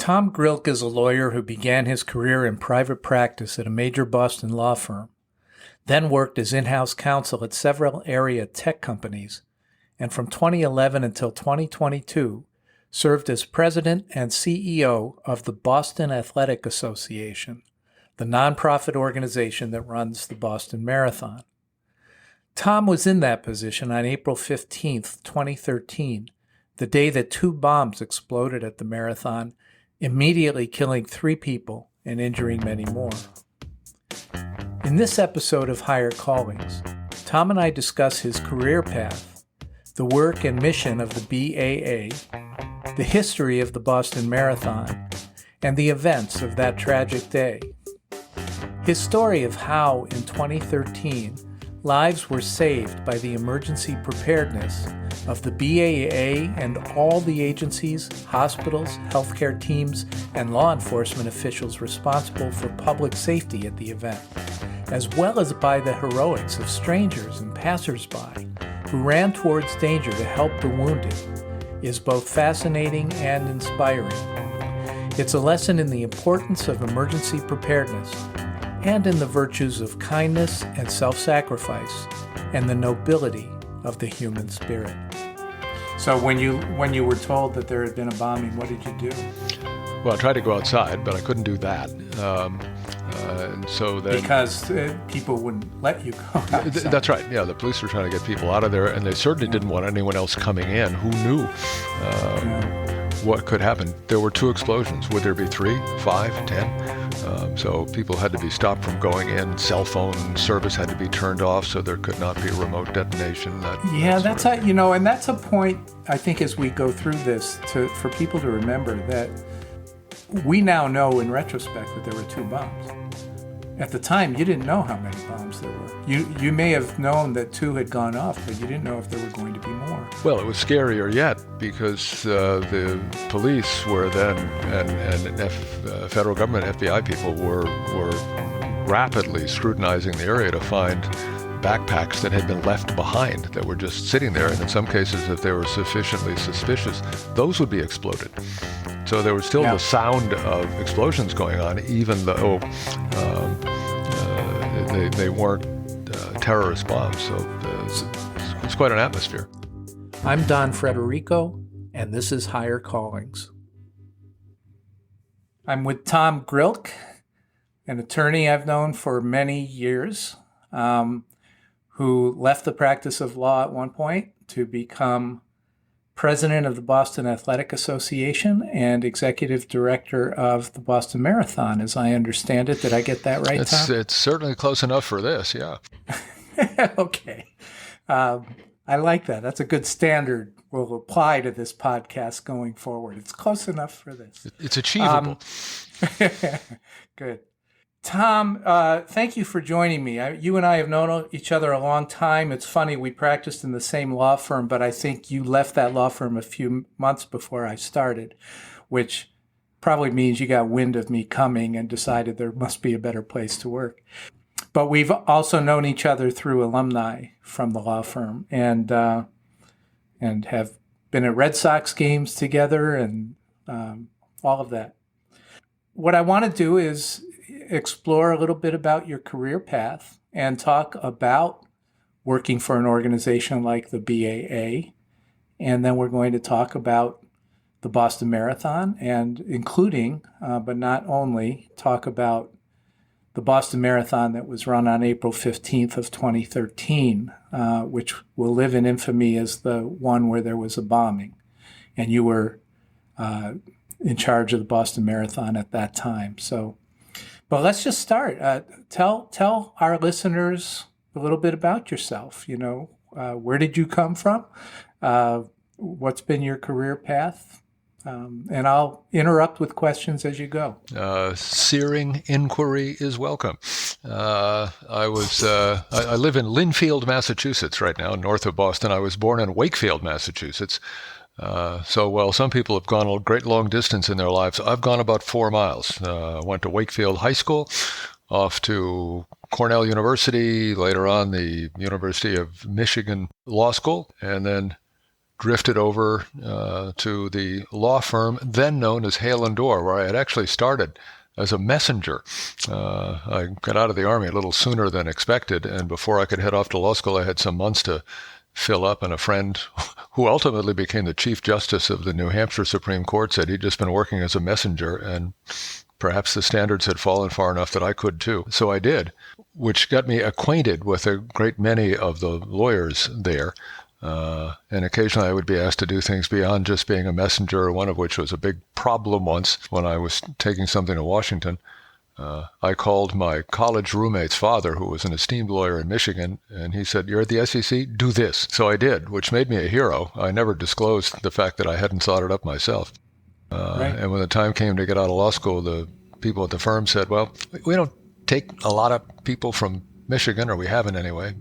Tom Grilk is a lawyer who began his career in private practice at a major Boston law firm, then worked as in-house counsel at several area tech companies, and from 2011 until 2022, served as president and CEO of the Boston Athletic Association, the nonprofit organization that runs the Boston Marathon. Tom was in that position on April 15, 2013, the day that 2 bombs exploded at the marathon, immediately killing 3 people and injuring many more. In this episode of Higher Callings, Tom and I discuss his career path, the work and mission of the BAA, the history of the Boston Marathon, and the events of that tragic day. His story of how, in 2013, lives were saved by the emergency preparedness of the BAA and all the agencies, hospitals, healthcare teams, and law enforcement officials responsible for public safety at the event, as well as by the heroics of strangers and passersby who ran towards danger to help the wounded, is both fascinating and inspiring. It's a lesson in the importance of emergency preparedness and in the virtues of kindness and self-sacrifice and the nobility of the human spirit. So when you were told that there had been a bombing, what did you do? Well, I tried to go outside, but I couldn't do that. And so then, because people wouldn't let you go outside. That's right. Yeah, the police were trying to get people out of there, and they certainly didn't want anyone else coming in. Who knew what could happen? There were 2 explosions. Would there be 3, 5, 10? So people had to be stopped from going in. Cell phone service had to be turned off, so there could not be a remote detonation. That's a point, I think, as we go through this, for people to remember that we now know in retrospect that there were 2 bombs. At the time, you didn't know how many bombs there were. You may have known that 2 had gone off, but you didn't know if there were going to be more. Well, it was scarier yet because the police were then, and federal government FBI people were rapidly scrutinizing the area to find backpacks that had been left behind that were just sitting there. And in some cases, if they were sufficiently suspicious, those would be exploded. So there was still the sound of explosions going on, even though they weren't terrorist bombs. So it's quite an atmosphere. I'm Don Frederico, and this is Higher Callings. I'm with Tom Grilk, an attorney I've known for many years, who left the practice of law at one point to become president of the Boston Athletic Association and executive director of the Boston Marathon, as I understand it. Did I get that right, Tom? It's certainly close enough for this, yeah. Okay. I like that. That's a good standard we'll apply to this podcast going forward. It's close enough for this. It's achievable. Good. Tom, thank you for joining me. You and I have known each other a long time. It's funny, we practiced in the same law firm, but I think you left that law firm a few months before I started, which probably means you got wind of me coming and decided there must be a better place to work. But we've also known each other through alumni from the law firm and have been at Red Sox games together and all of that. What I want to do is explore a little bit about your career path and talk about working for an organization like the BAA. And then we're going to talk about the Boston Marathon and including, but not only, talk about the Boston Marathon that was run on April 15th of 2013, which will live in infamy as the one where there was a bombing. And you were in charge of the Boston Marathon at that time. But let's just start. Tell our listeners a little bit about yourself. Where did you come from? What's been your career path? And I'll interrupt with questions as you go. Searing inquiry is welcome. I live in Lynnfield, Massachusetts right now, north of Boston. I was born in Wakefield, Massachusetts. So while some people have gone a great long distance in their lives, I've gone about 4 miles. Went to Wakefield High School, off to Cornell University, later on the University of Michigan Law School, and then drifted over to the law firm then known as Hale and Dorr, where I had actually started as a messenger. I got out of the Army a little sooner than expected, and before I could head off to law school, I had some months to fill up, and a friend who ultimately became the Chief Justice of the New Hampshire Supreme Court said he'd just been working as a messenger, and perhaps the standards had fallen far enough that I could too. So I did, which got me acquainted with a great many of the lawyers there. And occasionally I would be asked to do things beyond just being a messenger, one of which was a big problem once when I was taking something to Washington. I called my college roommate's father, who was an esteemed lawyer in Michigan, and he said, "You're at the SEC? Do this." So I did, which made me a hero. I never disclosed the fact that I hadn't thought it up myself. Right. And when the time came to get out of law school, the people at the firm said, "Well, we don't take a lot of people from Michigan, or we haven't anyway.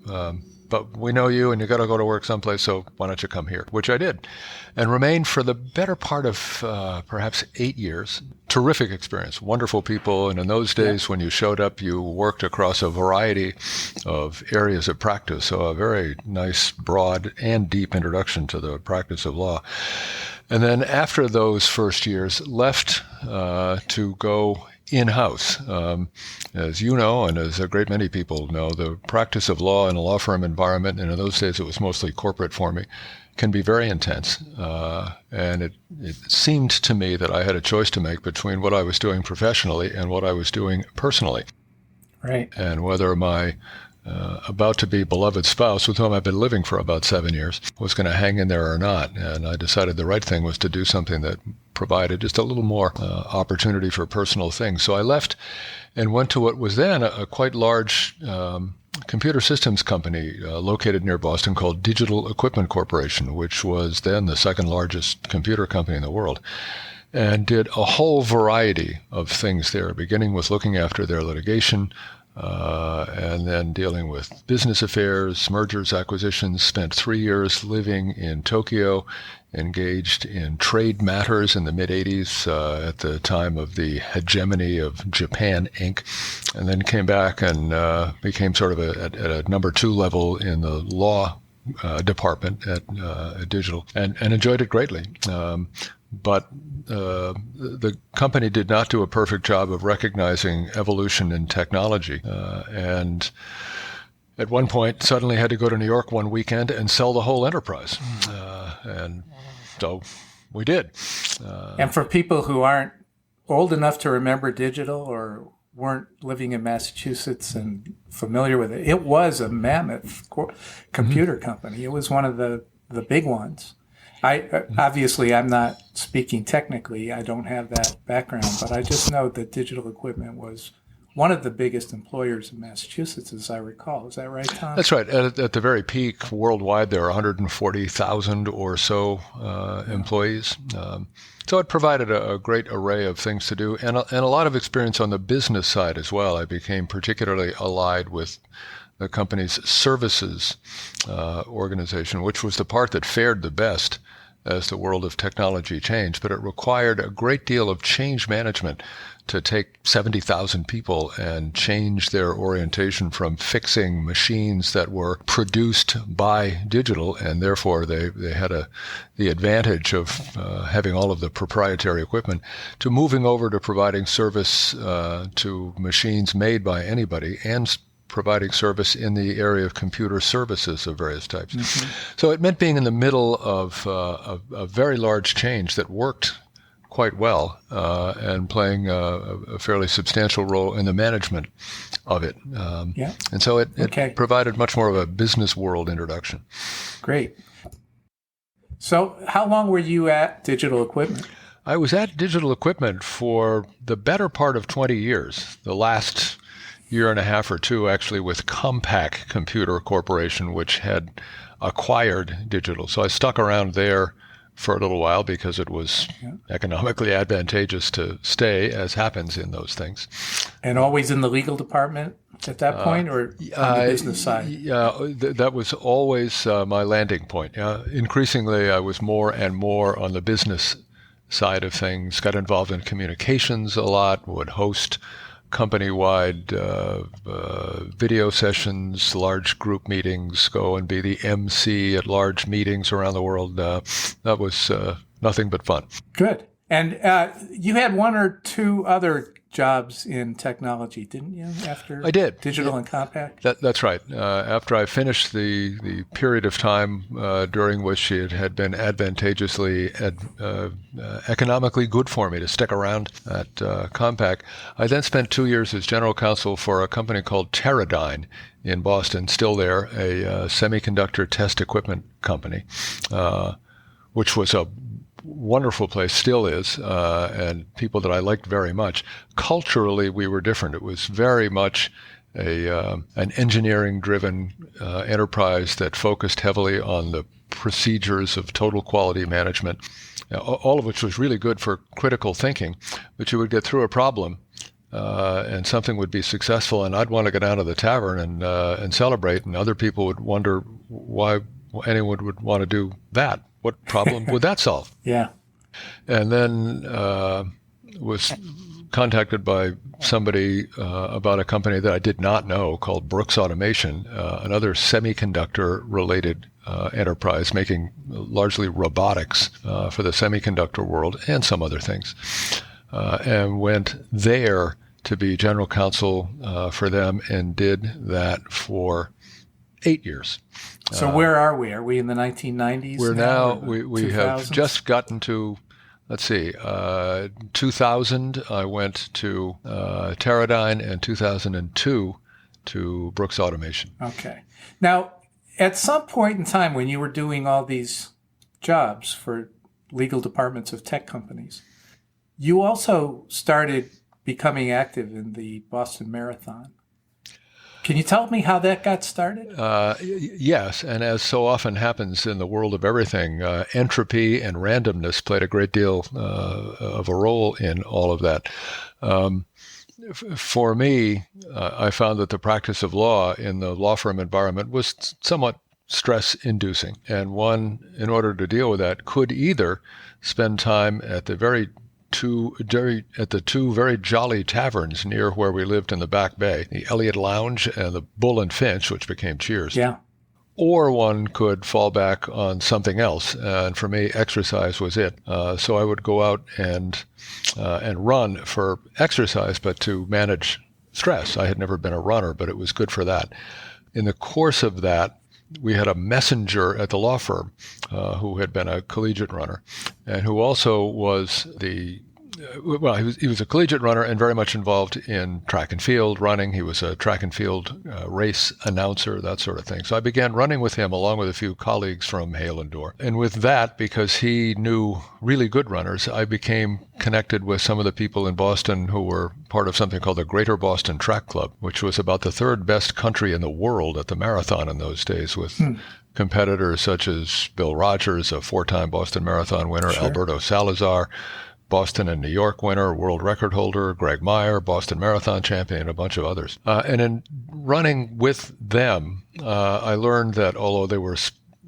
But we know you and you got to go to work someplace, so why don't you come here?" Which I did, and remained for the better part of perhaps 8 years. Terrific experience, wonderful people. And in those days, when you showed up, you worked across a variety of areas of practice. So a very nice, broad, and deep introduction to the practice of law. And then after those first years, left to go in-house. As you know, and as a great many people know, the practice of law in a law firm environment, and in those days it was mostly corporate for me, can be very intense. And it seemed to me that I had a choice to make between what I was doing professionally and what I was doing personally. Right. And whether my about-to-be beloved spouse, with whom I've been living for about 7 years, was going to hang in there or not. And I decided the right thing was to do something that provided just a little more opportunity for personal things. So I left and went to what was then a quite large computer systems company located near Boston called Digital Equipment Corporation, which was then the second largest computer company in the world, and did a whole variety of things there, beginning with looking after their litigation, and then dealing with business affairs, mergers, acquisitions. Spent 3 years living in Tokyo, engaged in trade matters in the mid-'80s at the time of the hegemony of Japan Inc., and then came back and became sort of at a number 2 level in the law department at Digital, and enjoyed it greatly. But the company did not do a perfect job of recognizing evolution in technology. And at one point, suddenly had to go to New York one weekend and sell the whole enterprise. And so we did. And for people who aren't old enough to remember Digital or weren't living in Massachusetts and familiar with it, it was a mammoth computer company. It was one of the big ones. Obviously, I'm not speaking technically. I don't have that background, but I just know that Digital Equipment was one of the biggest employers in Massachusetts, as I recall. Is that right, Tom? That's right. At the very peak, worldwide, there are 140,000 or so employees. So it provided a great array of things to do, and a lot of experience on the business side as well. I became particularly allied with the company's services organization, which was the part that fared the best as the world of technology changed. But it required a great deal of change management to take 70,000 people and change their orientation from fixing machines that were produced by Digital, and therefore they had the advantage of having all of the proprietary equipment, to moving over to providing service to machines made by anybody and providing service in the area of computer services of various types. Mm-hmm. So it meant being in the middle of a very large change that worked quite well, and playing a fairly substantial role in the management of it. And so it provided much more of a business world introduction. Great. So how long were you at Digital Equipment? I was at Digital Equipment for the better part of 20 years. The last year and a half or two, actually, with Compaq Computer Corporation, which had acquired Digital. So I stuck around there for a little while because it was economically advantageous to stay, as happens in those things. And always in the legal department at that point, or on the business side? That was always my landing point. Increasingly, I was more and more on the business side of things, got involved in communications a lot, would host company-wide video sessions, large group meetings, go and be the MC at large meetings around the world. That was nothing but fun. Good. And you had one or two other jobs in technology, didn't you, after I did. Digital and Compact? That's right. After I finished the period of time during which it had been advantageously economically good for me to stick around at Compaq, I then spent 2 years as general counsel for a company called Teradyne in Boston, still there, a semiconductor test equipment company, which was a wonderful place, still is, and people that I liked very much. Culturally, we were different. It was very much an engineering-driven enterprise that focused heavily on the procedures of total quality management, all of which was really good for critical thinking. But you would get through a problem, and something would be successful, and I'd want to go down to the tavern and celebrate, and other people would wonder why anyone would want to do that. What problem would that solve? Yeah. And then was contacted by somebody about a company that I did not know called Brooks Automation, another semiconductor-related enterprise making largely robotics for the semiconductor world and some other things, and went there to be general counsel for them and did that for 8 years. So where are we? Are we in the 1990s? We're now we have just gotten to, let's see, 2000. I went to Teradyne, and 2002 to Brooks Automation. Okay. Now, at some point in time when you were doing all these jobs for legal departments of tech companies, you also started becoming active in the Boston Marathon. Can you tell me how that got started? Yes, and as so often happens in the world of everything, entropy and randomness played a great deal of a role in all of that. For me, I found that the practice of law in the law firm environment was somewhat stress-inducing, and one, in order to deal with that, could either spend time at the two very jolly taverns near where we lived in the Back Bay, the Elliott Lounge and the Bull and Finch, which became Cheers. Yeah. Or one could fall back on something else, and for me, exercise was it. So I would go out and run for exercise, but to manage stress. I had never been a runner, but it was good for that. In the course of that, we had a messenger at the law firm who had been a collegiate runner and who also was he was a collegiate runner and very much involved in track and field running. He was a track and field race announcer, that sort of thing. So I began running with him along with a few colleagues from Hale and Dorr. And with that, because he knew really good runners, I became connected with some of the people in Boston who were part of something called the Greater Boston Track Club, which was about the third best country in the world at the marathon in those days, with competitors such as Bill Rogers, a 4-time Boston Marathon winner, Sure. Alberto Salazar, Boston and New York winner, world record holder, Greg Meyer, Boston Marathon champion, and a bunch of others. And in running with them, I learned that although they were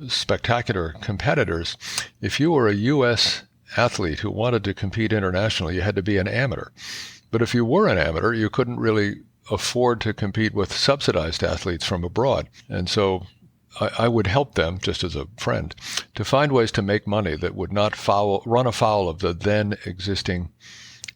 spectacular competitors, if you were a U.S. athlete who wanted to compete internationally, you had to be an amateur. But if you were an amateur, you couldn't really afford to compete with subsidized athletes from abroad. And so I would help them, just as a friend, to find ways to make money that would not run afoul of the then existing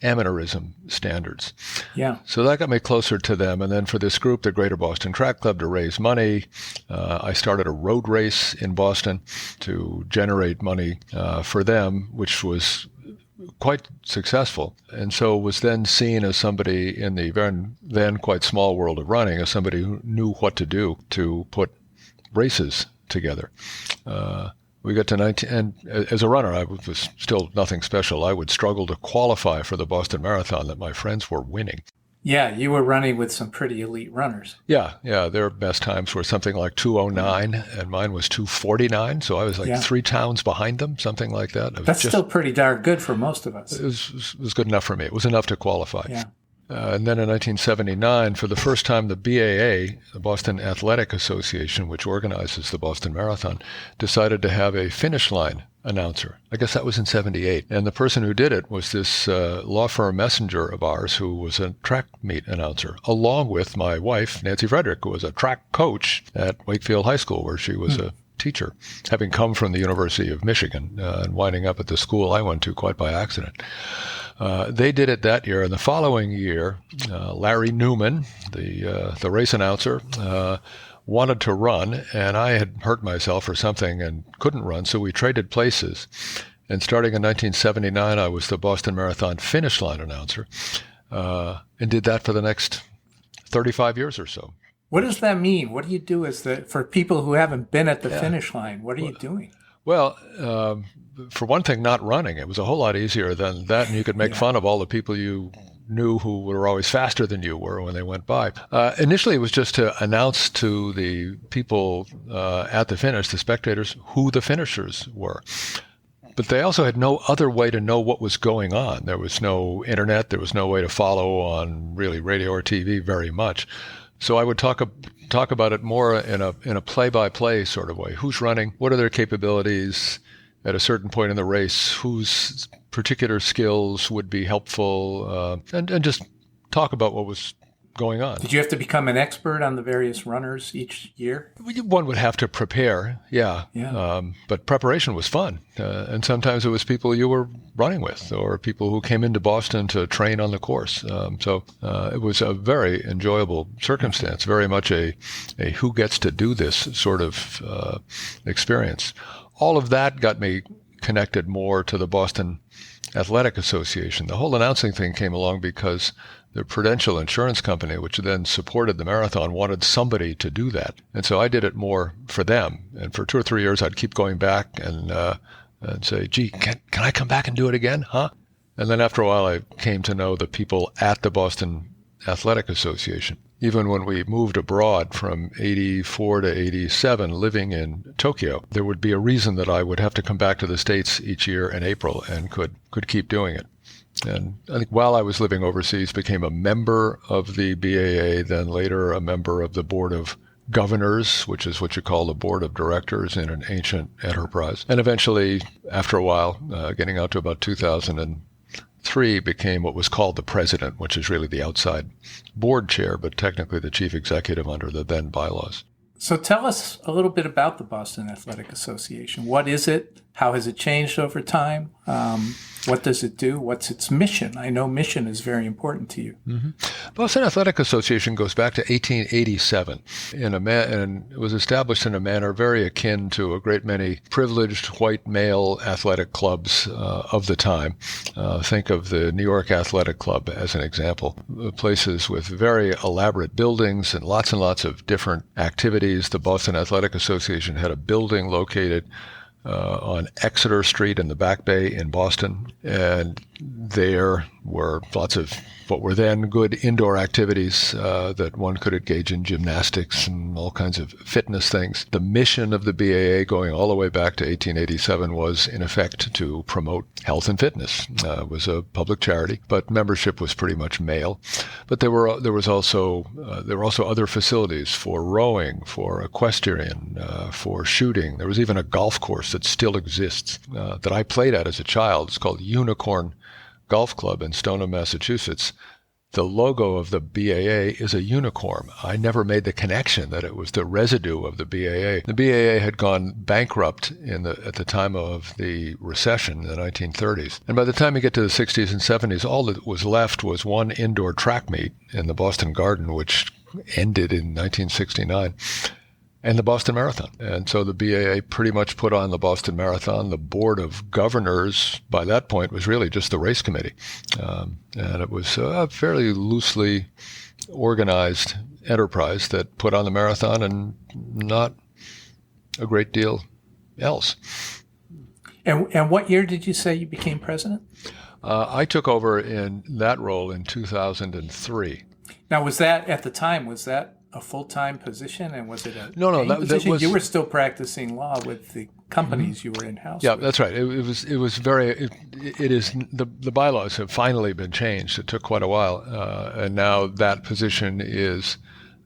amateurism standards. Yeah. So that got me closer to them. And then for this group, the Greater Boston Track Club, to raise money, I started a road race in Boston to generate money for them, which was quite successful, and so was then seen as somebody in the then quite small world of running, as somebody who knew what to do to put races together. We got to 19, and as a runner, I was still nothing special. I would struggle to qualify for the Boston Marathon that my friends were winning. Yeah, you were running with some pretty elite runners. Yeah, their best times were something like 2:09, and mine was 2:49, so I was like 3 towns behind them, something like that. That's still pretty darn good for most of us. It was good enough for me. It was enough to qualify. Yeah. And then in 1979, for the first time, the BAA, the Boston Athletic Association, which organizes the Boston Marathon, decided to have a finish line announcer. I guess that was in 78. And the person who did it was this law firm messenger of ours who was a track meet announcer, along with my wife, Nancy Frederick, who was a track coach at Wakefield High School, where she was a teacher, having come from the University of Michigan and winding up at the school I went to quite by accident. They did it that year. And the following year, Larry Newman, the race announcer, wanted to run, and I had hurt myself or something and couldn't run, so we traded places. And starting in 1979, I was the Boston Marathon finish line announcer, and did that for the next 35 years or so. What does that mean? What do you do for people who haven't been at the finish line? What are you doing? Well, for one thing, not running. It was a whole lot easier than that, and you could make fun of all the people you knew who were always faster than you were when they went by. Initially, it was just to announce to the people at the finish, the spectators, who the finishers were. But they also had no other way to know what was going on. There was no internet. There was no way to follow on really radio or TV very much. So I would talk about it more in a play-by-play sort of way. Who's running? What are their capabilities at a certain point in the race? Whose particular skills would be helpful? And just talk about what was going on. Did you have to become an expert on the various runners each year? One would have to prepare, yeah. But preparation was fun. And sometimes it was people you were running with or people who came into Boston to train on the course. So it was a very enjoyable circumstance, very much a who gets to do this sort of experience. All of that got me connected more to the Boston Athletic Association. The whole announcing thing came along because the Prudential Insurance Company, which then supported the marathon, wanted somebody to do that. And so I did it more for them. And for 2 or 3 years, I'd keep going back and say, gee, can I come back and do it again? Huh? And then after a while, I came to know the people at the Boston Athletic Association. Even when we moved abroad from 84 to 87, living in Tokyo, there would be a reason that I would have to come back to the States each year in April and could keep doing it. And I think while I was living overseas, became a member of the BAA, then later a member of the Board of Governors, which is what you call the Board of Directors in an ancient enterprise. And eventually, after a while, getting out to about 2003, became what was called the president, which is really the outside board chair, but technically the chief executive under the then bylaws. So tell us a little bit about the Boston Athletic Association. What is it? How has it changed over time? What does it do? What's its mission? I know mission is very important to you. Mm-hmm. Boston Athletic Association goes back to 1887, and it was established in a manner very akin to a great many privileged white male athletic clubs of the time. Think of the New York Athletic Club as an example. Places with very elaborate buildings and lots of different activities. The Boston Athletic Association had a building located on Exeter Street in the Back Bay in Boston. And there were lots of what were then good indoor activities that one could engage in, gymnastics and all kinds of fitness things. The mission of the BAA going all the way back to 1887 was, in effect, to promote health and fitness. It was a public charity, but membership was pretty much male. But there were also other facilities for rowing, for equestrian, for shooting. There was even a golf course that still exists that I played at as a child. It's called Unicorn Golf Club in Stoneham, Massachusetts. The logo of the BAA is a unicorn. I never made the connection that it was the residue of the BAA. The BAA had gone bankrupt at the time of the recession in the 1930s. And by the time you get to the 60s and 70s, all that was left was one indoor track meet in the Boston Garden, which ended in 1969. And the Boston Marathon. And so the BAA pretty much put on the Boston Marathon. The Board of Governors, by that point, was really just the race committee. And it was a fairly loosely organized enterprise that put on the marathon and not a great deal else. And what year did you say you became president? I took over in that role in 2003. Now, was that a full-time position, and was it a No, that was. You were still practicing law with the companies you were in-house. Yeah, with. That's right. It was very. It is the bylaws have finally been changed. It took quite a while, and now that position is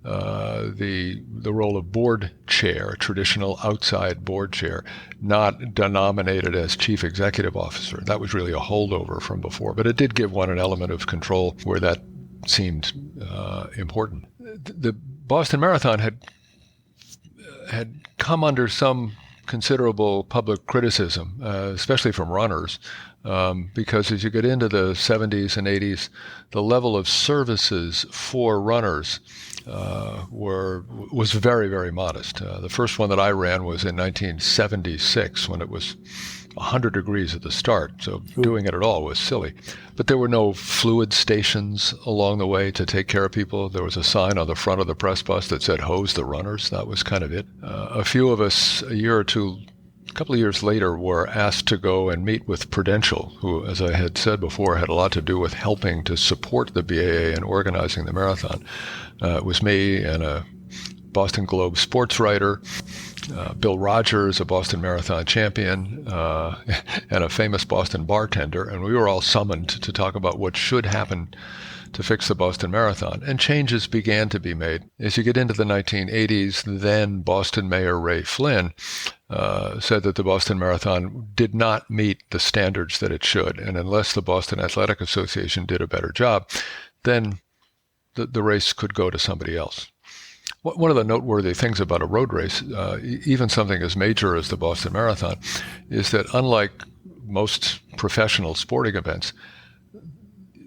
the role of board chair, traditional outside board chair, not denominated as chief executive officer. That was really a holdover from before, but it did give one an element of control where that seemed important. The Boston Marathon had come under some considerable public criticism, especially from runners, because as you get into the 70s and 80s, the level of services for runners was very, very modest. The first one that I ran was in 1976 when it was 100 degrees at the start, so doing it at all was silly. But there were no fluid stations along the way to take care of people. There was a sign on the front of the press bus that said, "Hose the runners." That was kind of it. A few of us, a couple of years later, were asked to go and meet with Prudential, who, as I had said before, had a lot to do with helping to support the BAA and organizing the marathon. It was me and a Boston Globe sports writer, Bill Rogers, a Boston Marathon champion, and a famous Boston bartender, and we were all summoned to talk about what should happen to fix the Boston Marathon. And changes began to be made. As you get into the 1980s, then Boston Mayor Ray Flynn said that the Boston Marathon did not meet the standards that it should, and unless the Boston Athletic Association did a better job, then the race could go to somebody else. One of the noteworthy things about a road race, even something as major as the Boston Marathon, is that unlike most professional sporting events,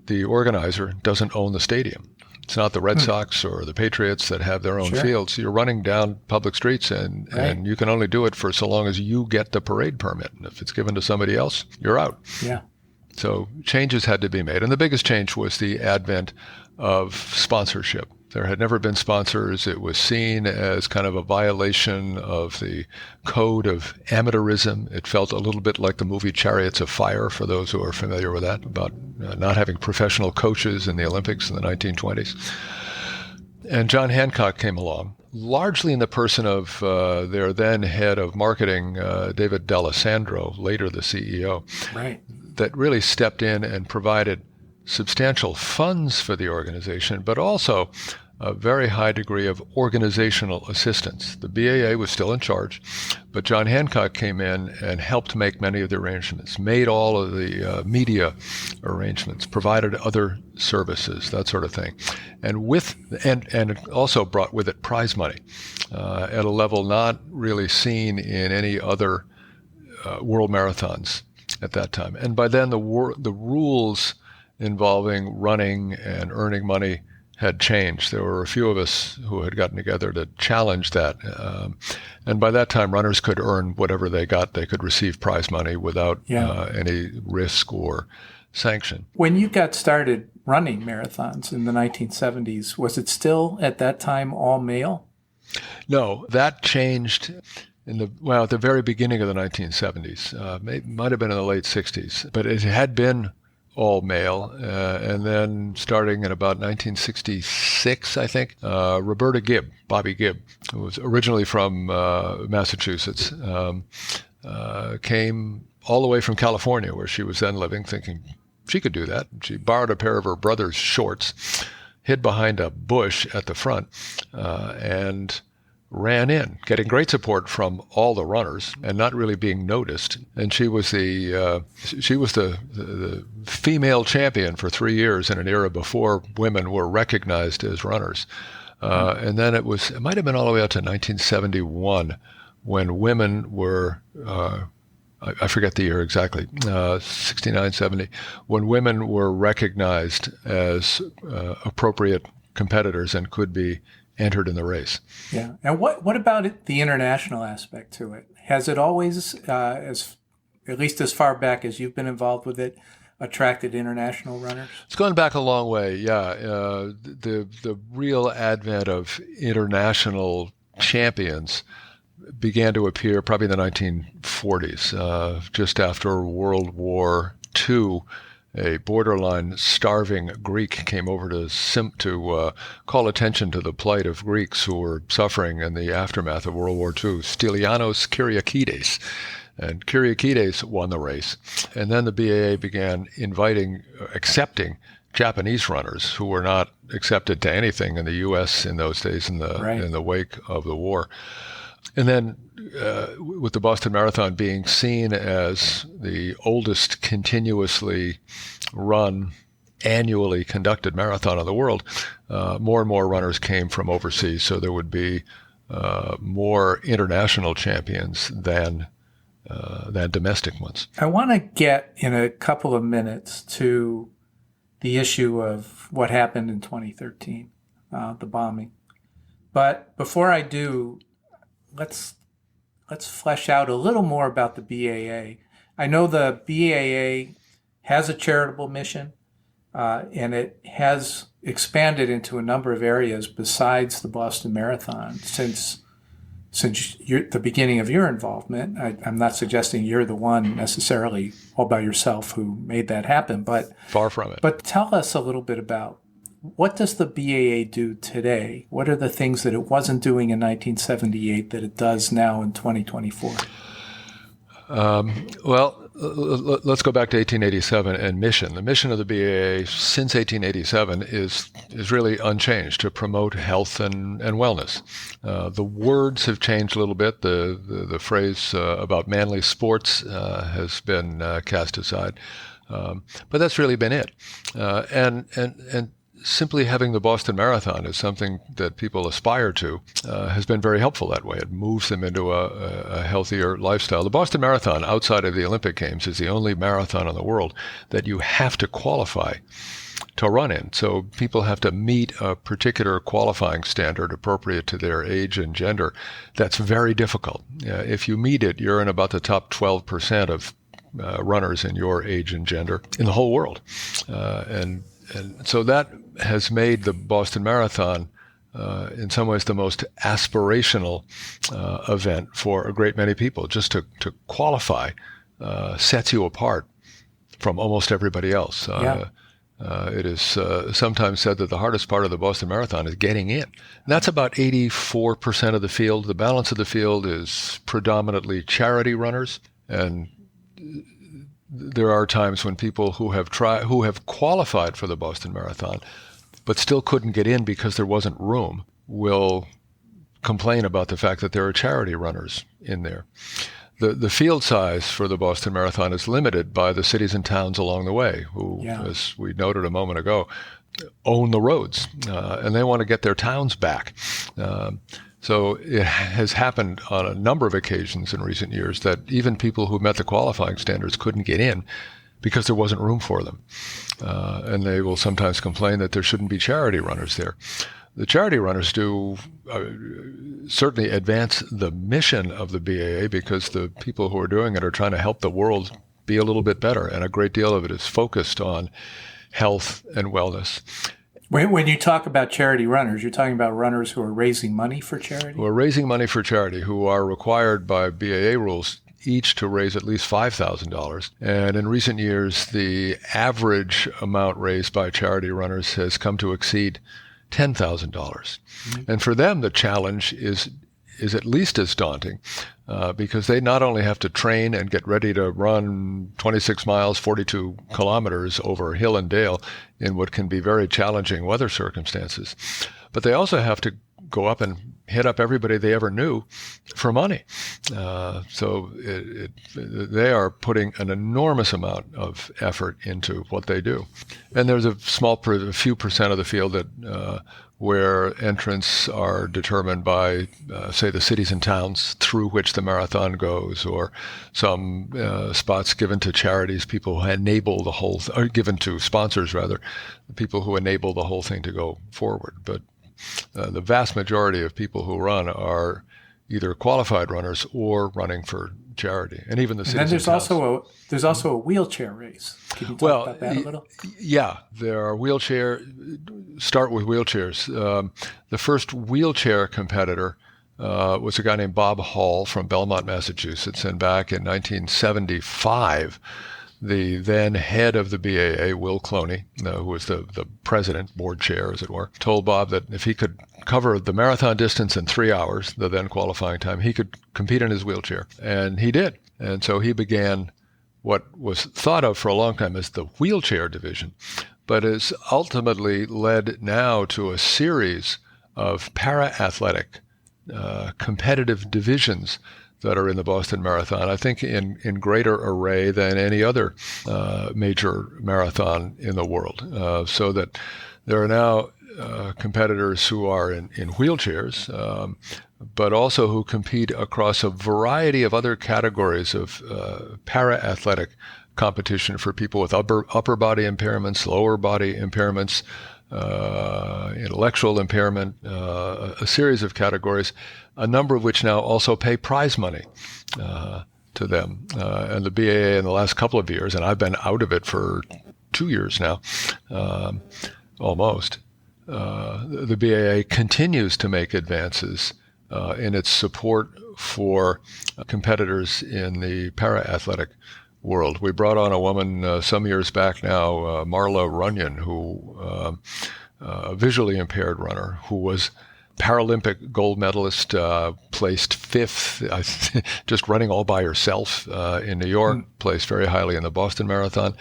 the organizer doesn't own the stadium. It's not the Red Sox or the Patriots that have their own fields. You're running down public streets, and you can only do it for so long as you get the parade permit. And if it's given to somebody else, you're out. Yeah. So changes had to be made. And the biggest change was the advent of sponsorship. There had never been sponsors. It was seen as kind of a violation of the code of amateurism. It felt a little bit like the movie Chariots of Fire, for those who are familiar with that, about not having professional coaches in the Olympics in the 1920s. And John Hancock came along, largely in the person of their then head of marketing, David D'Alessandro, later the CEO, that really stepped in and provided substantial funds for the organization, but also a very high degree of organizational assistance. The BAA was still in charge, but John Hancock came in and helped make many of the arrangements, made all of the media arrangements, provided other services, that sort of thing. And it also brought with it prize money at a level not really seen in any other world marathons at that time. And by then, the rules involving running and earning money had changed. There were a few of us who had gotten together to challenge that. And by that time, runners could earn whatever they got. They could receive prize money without any risk or sanction. When you got started running marathons in the 1970s, was it still at that time all male? No, that changed at the very beginning of the 1970s. Might have been in the late 60s, but it had been all male. And then starting in about 1966, I think, Bobby Gibb, who was originally from Massachusetts, came all the way from California, where she was then living, thinking she could do that. She borrowed a pair of her brother's shorts, hid behind a bush at the front, and ran in, getting great support from all the runners and not really being noticed. And she was the female champion for 3 years in an era before women were recognized as runners. And then it might have been all the way out to 1971 when women were, I forget the year exactly, 69, 70, when women were recognized as appropriate competitors and could be entered in the race. Yeah. And what about it, the international aspect to it? Has it always, at least as far back as you've been involved with it, attracted international runners? It's gone back a long way, yeah. The real advent of international champions began to appear probably in the 1940s, just after World War II. A borderline starving Greek came over to call attention to the plight of Greeks who were suffering in the aftermath of World War II, Stylianos Kyriakides. And Kyriakides won the race. And then the BAA began accepting Japanese runners who were not accepted to anything in the U.S. in those days in the wake of the war. And then with the Boston Marathon being seen as the oldest continuously run, annually conducted marathon in the world, more and more runners came from overseas. So there would be more international champions than domestic ones. I want to get in a couple of minutes to the issue of what happened in 2013, the bombing. But before I do, let's flesh out a little more about the BAA. I know the BAA has a charitable mission, and it has expanded into a number of areas besides the Boston Marathon since the beginning of your involvement. I'm not suggesting you're the one necessarily all by yourself who made that happen, but far from it. But tell us a little bit about what does the BAA do today? What are the things that it wasn't doing in 1978 that it does now in 2024? Let's go back to 1887 and mission. The mission of the BAA since 1887 is really unchanged, to promote health and wellness. The words have changed a little bit. The phrase about manly sports has been cast aside, but that's really been it. And simply having the Boston Marathon is something that people aspire to, has been very helpful that way. It moves them into a healthier lifestyle. The Boston Marathon, outside of the Olympic Games, is the only marathon in the world that you have to qualify to run in. So people have to meet a particular qualifying standard appropriate to their age and gender. That's very difficult. If you meet it, you're in about the top 12% of runners in your age and gender in the whole world. And so that has made the Boston Marathon, in some ways, the most aspirational event for a great many people. Just to qualify sets you apart from almost everybody else. It is sometimes said that the hardest part of the Boston Marathon is getting in. And that's about 84% of the field. The balance of the field is predominantly charity runners, and there are times when people who have qualified for the Boston Marathon but still couldn't get in because there wasn't room will complain about the fact that there are charity runners in there. The field size for the Boston Marathon is limited by the cities and towns along the way who, as we noted a moment ago, own the roads, and they want to get their towns back. So it has happened on a number of occasions in recent years that even people who met the qualifying standards couldn't get in because there wasn't room for them. And they will sometimes complain that there shouldn't be charity runners there. The charity runners do certainly advance the mission of the BAA, because the people who are doing it are trying to help the world be a little bit better. And a great deal of it is focused on health and wellness. When you talk about charity runners, you're talking about runners who are raising money for charity? Who are raising money for charity, who are required by BAA rules each to raise at least $5,000. And in recent years, the average amount raised by charity runners has come to exceed $10,000. Mm-hmm. And for them, the challenge is at least as daunting, because they not only have to train and get ready to run 26 miles, 42 kilometers over hill and dale in what can be very challenging weather circumstances, but they also have to go up and hit up everybody they ever knew for money. So they are putting an enormous amount of effort into what they do. And there's a few percent of the field that where entrants are determined by, say, the cities and towns through which the marathon goes, or some spots given to charities, people who enable the whole, or given to sponsors rather, people who enable the whole thing to go forward. But the vast majority of people who run are either qualified runners or running for charity, and even the cities. And then there's also a wheelchair race. Can you talk about that a little? Yeah, there are start with wheelchairs. The first wheelchair competitor was a guy named Bob Hall from Belmont, Massachusetts, and back in 1975. The then head of the BAA, Will Cloney, who was the president, board chair, as it were, told Bob that if he could cover the marathon distance in 3 hours, the then qualifying time, he could compete in his wheelchair. And he did. And so he began what was thought of for a long time as the wheelchair division. but has ultimately led now to a series of para-athletic competitive divisions that are in the Boston Marathon, I think in greater array than any other major marathon in the world. So that there are now competitors who are in wheelchairs, but also who compete across a variety of other categories of para-athletic competition for people with upper body impairments, lower body impairments, intellectual impairment, a series of categories, a number of which now also pay prize money to them. And the BAA in the last couple of years, and I've been out of it for 2 years now, almost, the BAA continues to make advances in its support for competitors in the para-athletic world. We brought on a woman some years back now, Marla Runyon, who a visually impaired runner who was Paralympic gold medalist, placed fifth, just running all by herself in New York, placed very highly in the Boston Marathon,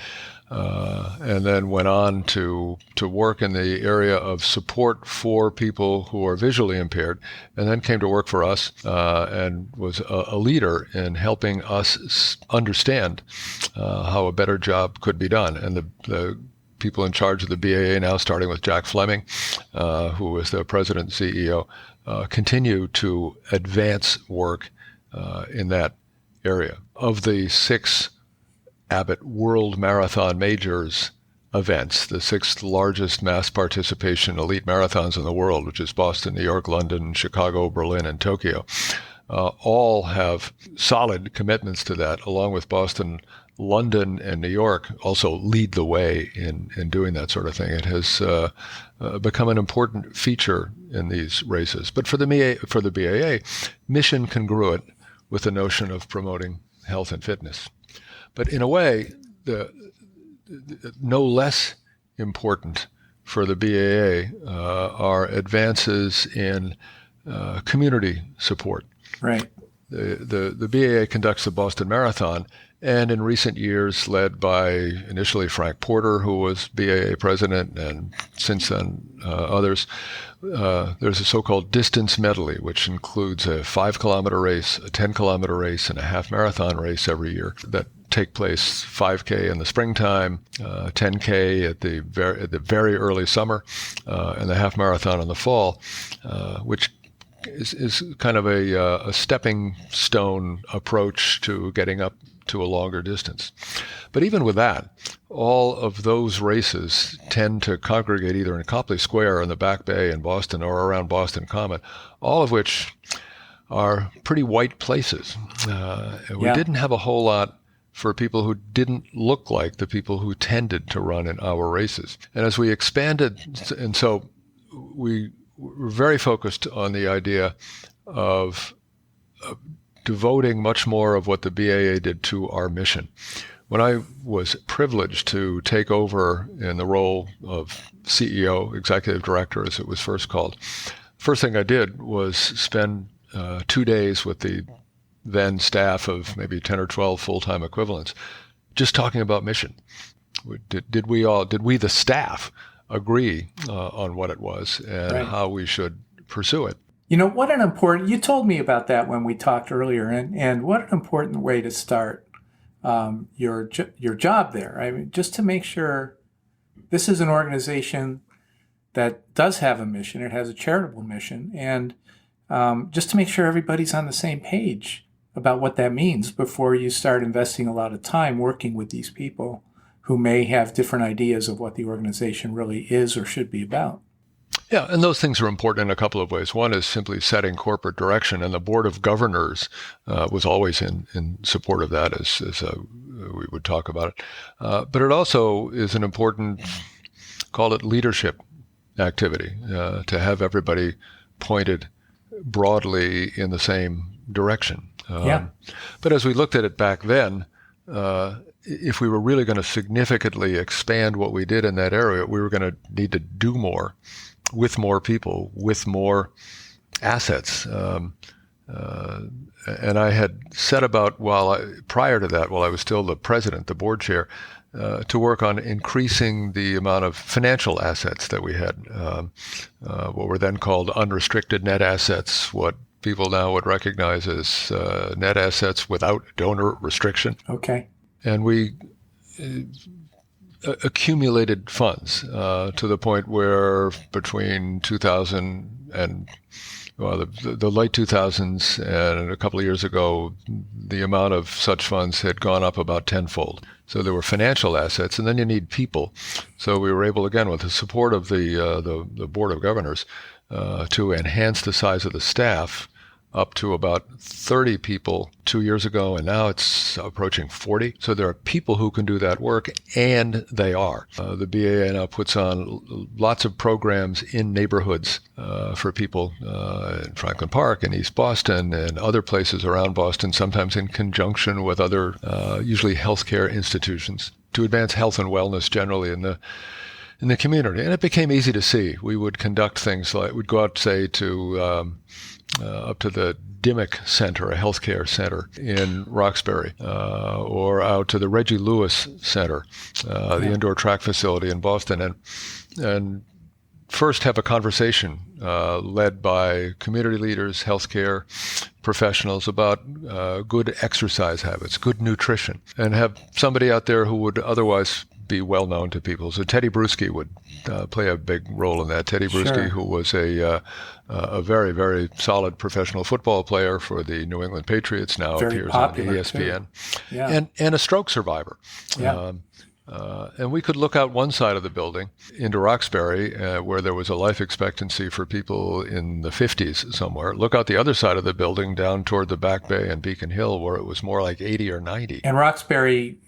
and then went on to work in the area of support for people who are visually impaired, and then came to work for us and was a leader in helping us understand how a better job could be done. And the people in charge of the BAA now, starting with Jack Fleming, who is the president and CEO, continue to advance work in that area. Of the 6 Abbott World Marathon Majors events, the 6th largest mass participation elite marathons in the world, which is Boston, New York, London, Chicago, Berlin, and Tokyo, all have solid commitments to that, along with Boston, London, and New York also lead the way in doing that sort of thing. It has become an important feature in these races. But for the BAA, mission congruent with the notion of promoting health and fitness. But in a way, no less important for the BAA are advances in community support. Right. The BAA conducts the Boston Marathon, and in recent years, led by initially Frank Porter, who was BAA president, and since then others, there's a so-called distance medley, which includes a 5-kilometer race, a 10-kilometer race, and a half marathon race every year that take place 5K in the springtime, 10K at the very early summer, and the half marathon in the fall, which is kind of a stepping stone approach to getting up to a longer distance. But even with that, all of those races tend to congregate either in Copley Square in the Back Bay in Boston or around Boston Common, all of which are pretty white places. We didn't have a whole lot for people who didn't look like the people who tended to run in our races. And as we expanded, and so we were very focused on the idea of devoting much more of what the BAA did to our mission. When I was privileged to take over in the role of CEO, executive director, as it was first called, first thing I did was spend 2 days with the then staff of maybe 10 or 12 full-time equivalents, just talking about mission. Did we, the staff, agree on what it was and how we should pursue it? You know, you told me about that when we talked earlier, and what an important way to start your job there. I mean, just to make sure this is an organization that does have a mission, it has a charitable mission, and just to make sure everybody's on the same page about what that means before you start investing a lot of time working with these people who may have different ideas of what the organization really is or should be about. Yeah, and those things are important in a couple of ways. One is simply setting corporate direction, and the Board of Governors was always in support of that, as we would talk about it. But it also is an important, call it leadership activity, to have everybody pointed broadly in the same direction. But as we looked at it back then, if we were really going to significantly expand what we did in that area, we were going to need to do more with more people, with more assets. And I had set about, prior to that, while I was still the president, the board chair, to work on increasing the amount of financial assets that we had, what were then called unrestricted net assets, what people now would recognize as net assets without donor restriction. Okay. And we accumulated funds to the point where between 2000 and the late 2000s and a couple of years ago, the amount of such funds had gone up about tenfold. So there were financial assets, and then you need people. So we were able, again, with the support of the Board of Governors, to enhance the size of the staff up to about 30 people 2 years ago, and now it's approaching 40. So there are people who can do that work, and they are. The BAA now puts on lots of programs in neighborhoods for people in Franklin Park and East Boston and other places around Boston, sometimes in conjunction with other, usually healthcare institutions, to advance health and wellness generally in the community. And it became easy to see. We would conduct things like, we'd go out, say, to up to the Dimmock Center, a healthcare center in Roxbury, or out to the Reggie Lewis Center, the indoor track facility in Boston, and first have a conversation led by community leaders, healthcare professionals about good exercise habits, good nutrition, and have somebody out there who would otherwise be well known to people. So Teddy Bruschi would play a big role in that. Teddy Bruschi, Sure. who was a very, very solid professional football player for the New England Patriots, now Very appears popular, on ESPN, too. Yeah. and a stroke survivor. Yeah. And we could look out one side of the building into Roxbury, where there was a life expectancy for people in the 50s somewhere. Look out the other side of the building down toward the Back Bay and Beacon Hill, where it was more like 80 or 90. And Roxbury,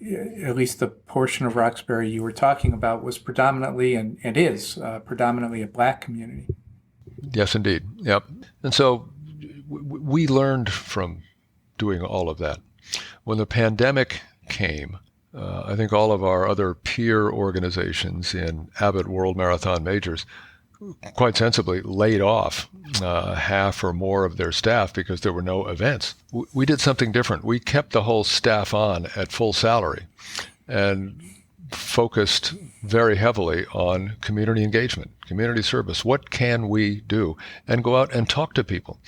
at least the portion of Roxbury you were talking about, was predominantly, and is predominantly, a black community. Yes, indeed. Yep. And so we learned from doing all of that. When the pandemic came, I think all of our other peer organizations in Abbott World Marathon Majors quite sensibly laid off half or more of their staff because there were no events. We did something different. We kept the whole staff on at full salary and focused very heavily on community engagement, community service. What can we do? And go out and talk to people,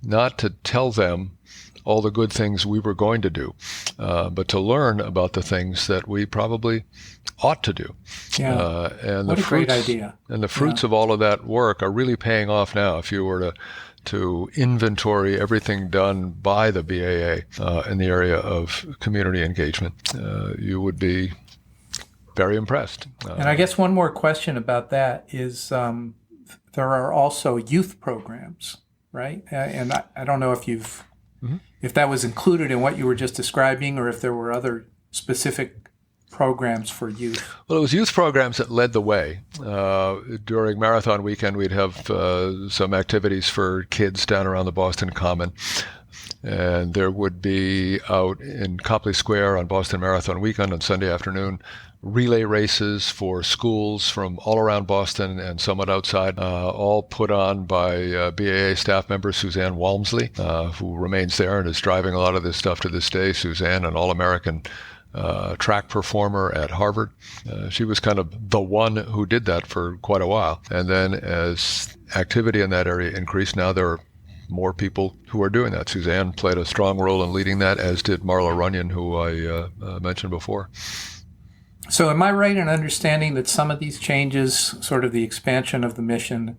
not to tell them all the good things we were going to do, but to learn about the things that we probably ought to do. Yeah. And what the a fruits, great idea. And the fruits of all of that work are really paying off now. If you were to inventory everything done by the BAA in the area of community engagement, you would be very impressed. And I guess one more question about that is there are also youth programs, right? And I don't know if you've if that was included in what you were just describing, or if there were other specific programs for youth. Well, it was youth programs that led the way. During marathon weekend, we'd have some activities for kids down around the Boston Common. And there would be out in Copley Square on Boston Marathon weekend on Sunday afternoon, relay races for schools from all around Boston and somewhat outside, all put on by BAA staff member Suzanne Walmsley, who remains there and is driving a lot of this stuff to this day. Suzanne, an All-American track performer at Harvard. She was kind of the one who did that for quite a while. And then as activity in that area increased, now there are more people who are doing that. Suzanne played a strong role in leading that, as did Marla Runyon, who I mentioned before. So am I right in understanding that some of these changes, sort of the expansion of the mission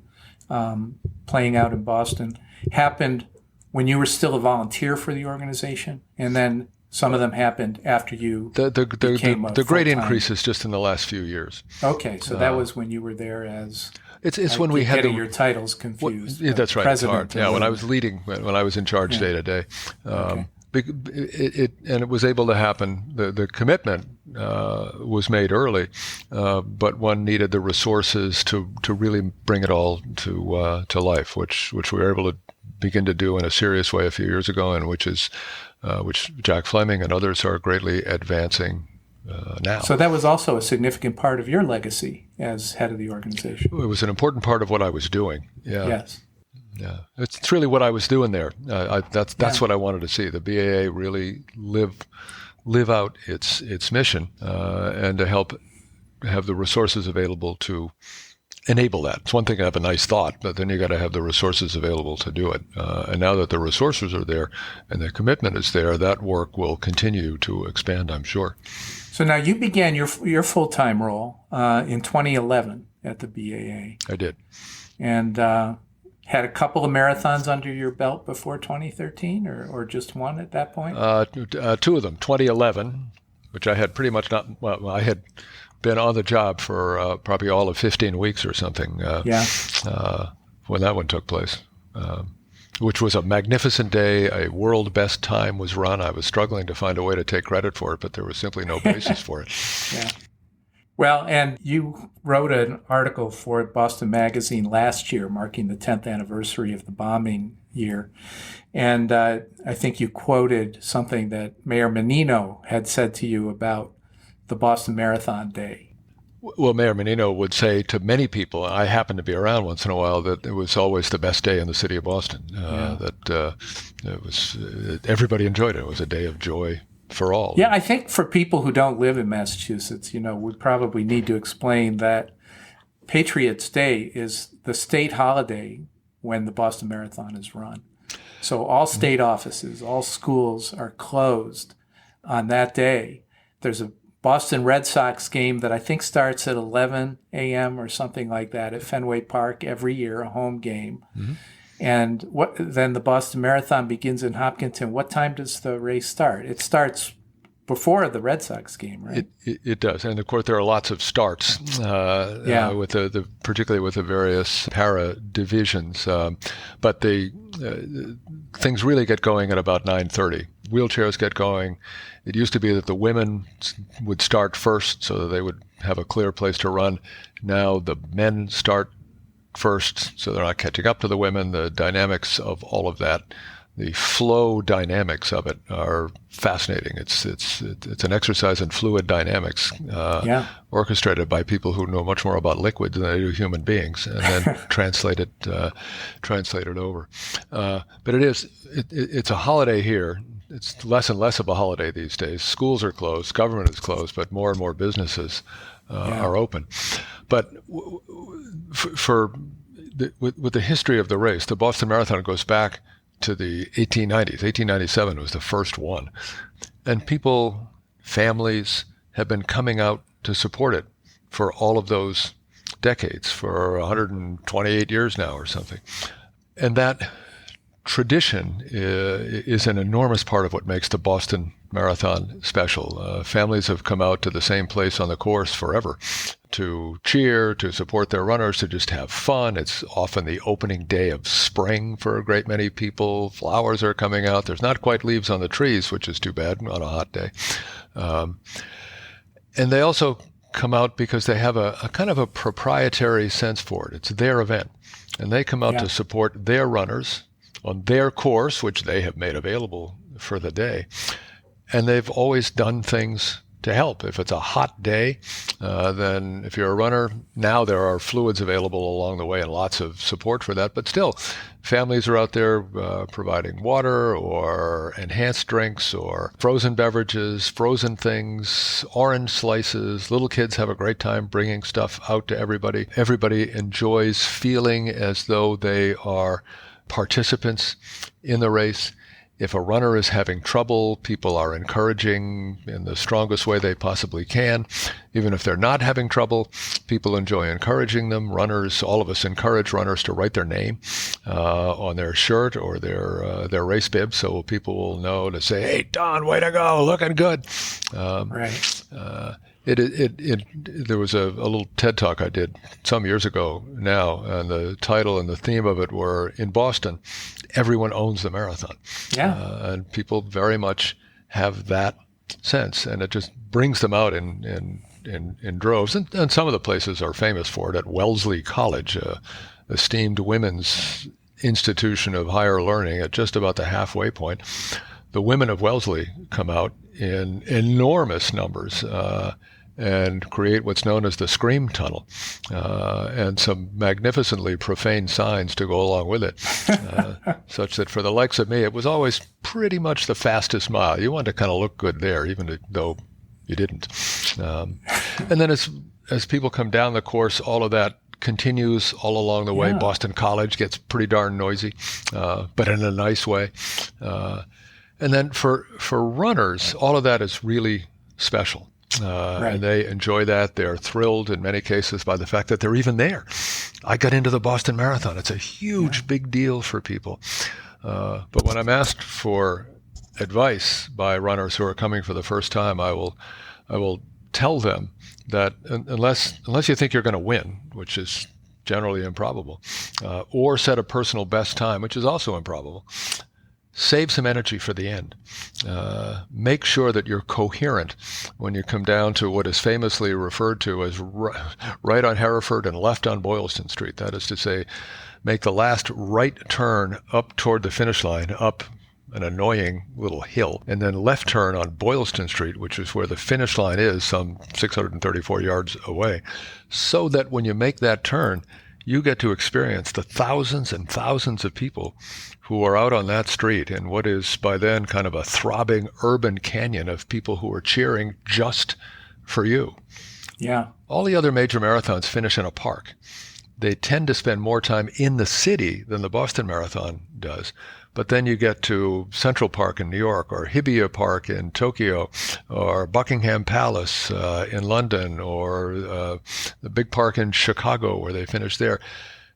playing out in Boston, happened when you were still a volunteer for the organization, and then some of them happened after you became the great full-time? increase is just in the last few years. Okay, so that was when you were there as... It's when we had getting your titles confused. Yeah, that's right. It's hard. President. Yeah, when I was leading, when I was in charge day to day. Okay. It was able to happen. The commitment was made early, but one needed the resources to really bring it all to life, which we were able to begin to do in a serious way a few years ago, and which Jack Fleming and others are greatly advancing now. So that was also a significant part of your legacy as head of the organization. It was an important part of what I was doing. Yeah. Yes. Yeah, it's really what I was doing there. That's what I wanted to see. The BAA really live live out its mission and to help have the resources available to enable that. It's one thing to have a nice thought, but then you got to have the resources available to do it. And now that the resources are there and the commitment is there, that work will continue to expand, I'm sure. So now you began your full-time role in 2011 at the BAA. I did. And had a couple of marathons under your belt before 2013, or just one at that point? Two of them. 2011, which I had pretty much I had been on the job for probably all of 15 weeks or something when that one took place, which was a magnificent day. A world best time was run. I was struggling to find a way to take credit for it, but there was simply no basis for it. Yeah. Well, and you wrote an article for Boston Magazine last year, marking the 10th anniversary of the bombing year. And I think you quoted something that Mayor Menino had said to you about the Boston Marathon Day. Well, Mayor Menino would say to many people, I happen to be around once in a while, that it was always the best day in the city of Boston. That it was everybody enjoyed it. It was a day of joy for all. Yeah, I think for people who don't live in Massachusetts, we probably need to explain that Patriots' Day is the state holiday when the Boston Marathon is run. So all state offices, all schools are closed on that day. There's a Boston Red Sox game that I think starts at 11 a.m. or something like that at Fenway Park every year, a home game. Mm-hmm. And then the Boston Marathon begins in Hopkinton. What time does the race start? It starts before the Red Sox game, right? It does, and of course there are lots of starts with the particularly with the various para divisions. But the things really get going at about 9:30. Wheelchairs get going. It used to be that the women would start first so that they would have a clear place to run. Now the men start first, so they're not catching up to the women. The dynamics of all of that, the flow dynamics of it, are fascinating. It's an exercise in fluid dynamics, orchestrated by people who know much more about liquids than they do human beings, and then translate it over. But it's a holiday here. It's less and less of a holiday these days. Schools are closed, government is closed, but more and more businesses are open. But with the history of the race, the Boston Marathon goes back to the 1890s. 1897 was the first one. And people, families, have been coming out to support it for all of those decades, for 128 years now or something. And that tradition is an enormous part of what makes the Boston Marathon special. Families have come out to the same place on the course forever to cheer, to support their runners, to just have fun. It's often the opening day of spring for a great many people. Flowers are coming out. There's not quite leaves on the trees, which is too bad on a hot day. And they also come out because they have a kind of a proprietary sense for it. It's their event. And they come out to support their runners on their course, which they have made available for the day. And they've always done things to help. If it's a hot day, then if you're a runner, now there are fluids available along the way and lots of support for that. But still, families are out there providing water or enhanced drinks or frozen beverages, frozen things, orange slices. Little kids have a great time bringing stuff out to everybody. Everybody enjoys feeling as though they are participants in the race. If a runner is having trouble, people are encouraging in the strongest way they possibly can. Even if they're not having trouble, people enjoy encouraging them. Runners, all of us encourage runners to write their name on their shirt or their race bib, so people will know to say, "Hey, Don, way to go, looking good." Right. There was a little TED Talk I did some years ago now, and the title and the theme of it were, "In Boston, everyone owns the marathon." Yeah. And people very much have that sense, and it just brings them out in droves. And some of the places are famous for it. At Wellesley College, esteemed women's institution of higher learning at just about the halfway point, the women of Wellesley come out in enormous numbers and create what's known as the Scream Tunnel, and some magnificently profane signs to go along with it, such that for the likes of me, it was always pretty much the fastest mile. You wanted to kind of look good there, even though you didn't. And then as people come down the course, all of that continues all along the way. Yeah. Boston College gets pretty darn noisy, but in a nice way. And then for runners, all of that is really special. Right. And they enjoy that. They're thrilled in many cases by the fact that they're even there. I got into the Boston Marathon. It's a huge, big deal for people. But when I'm asked for advice by runners who are coming for the first time, I will tell them that unless you think you're going to win, which is generally improbable, or set a personal best time, which is also improbable, save some energy for the end. Make sure that you're coherent when you come down to what is famously referred to as right on Hereford and left on Boylston Street. That is to say, make the last right turn up toward the finish line, up an annoying little hill, and then left turn on Boylston Street, which is where the finish line is, some 634 yards away, so that when you make that turn, you get to experience the thousands and thousands of people who are out on that street in what is by then kind of a throbbing urban canyon of people who are cheering just for you. Yeah. All the other major marathons finish in a park. They tend to spend more time in the city than the Boston Marathon does. But then you get to Central Park in New York, or Hibiya Park in Tokyo, or Buckingham Palace in London, or the big park in Chicago where they finish there.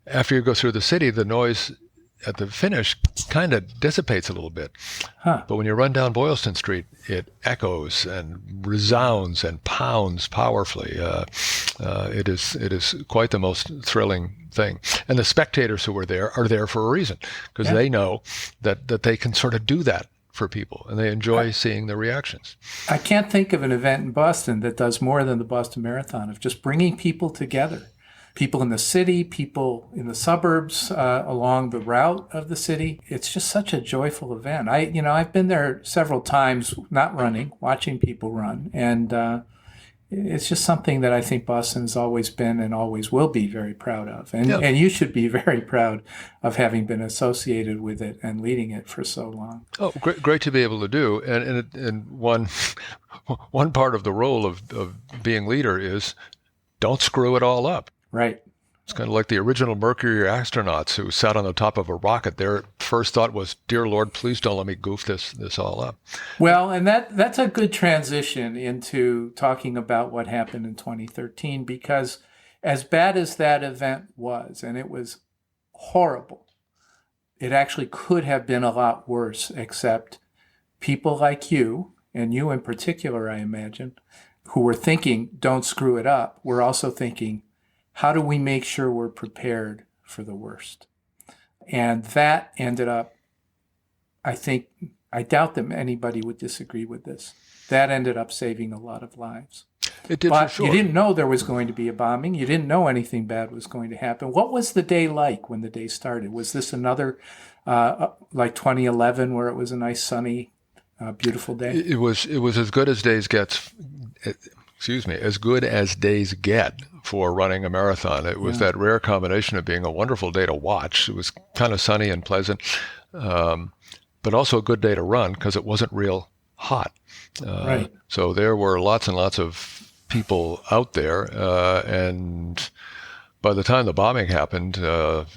After you go through the city, the noise at the finish kind of dissipates a little bit. Huh. But when you run down Boylston Street, it echoes and resounds and pounds powerfully. It is quite the most thrilling thing. And the spectators who are there for a reason, because they know that they can sort of do that for people, and they enjoy seeing the reactions. I can't think of an event in Boston that does more than the Boston Marathon, of just bringing people together. People in the city, people in the suburbs, along the route of the city. It's just such a joyful event. I've been there several times, not running, watching people run. And it's just something that I think Boston has always been and always will be very proud of. And you should be very proud of having been associated with it and leading it for so long. Oh, great to be able to do. And one part of the role of being leader is don't screw it all up. Right. It's kind of like the original Mercury astronauts who sat on the top of a rocket. Their first thought was, "Dear Lord, please don't let me goof this all up." Well, and that's a good transition into talking about what happened in 2013, because as bad as that event was, and it was horrible, it actually could have been a lot worse, except people like you, and you in particular, I imagine, who were thinking, don't screw it up, were also thinking, how do we make sure we're prepared for the worst? And that ended up, I doubt that anybody would disagree with this. That ended up saving a lot of lives. It did, but for sure. You didn't know there was going to be a bombing. You didn't know anything bad was going to happen. What was the day like when the day started? Was this another, like 2011, where it was a nice, sunny, beautiful day? It was as good as days gets. As good as days get for running a marathon. It was that rare combination of being a wonderful day to watch. It was kind of sunny and pleasant, but also a good day to run because it wasn't real hot. Right. So there were lots and lots of people out there, and by the time the bombing happened at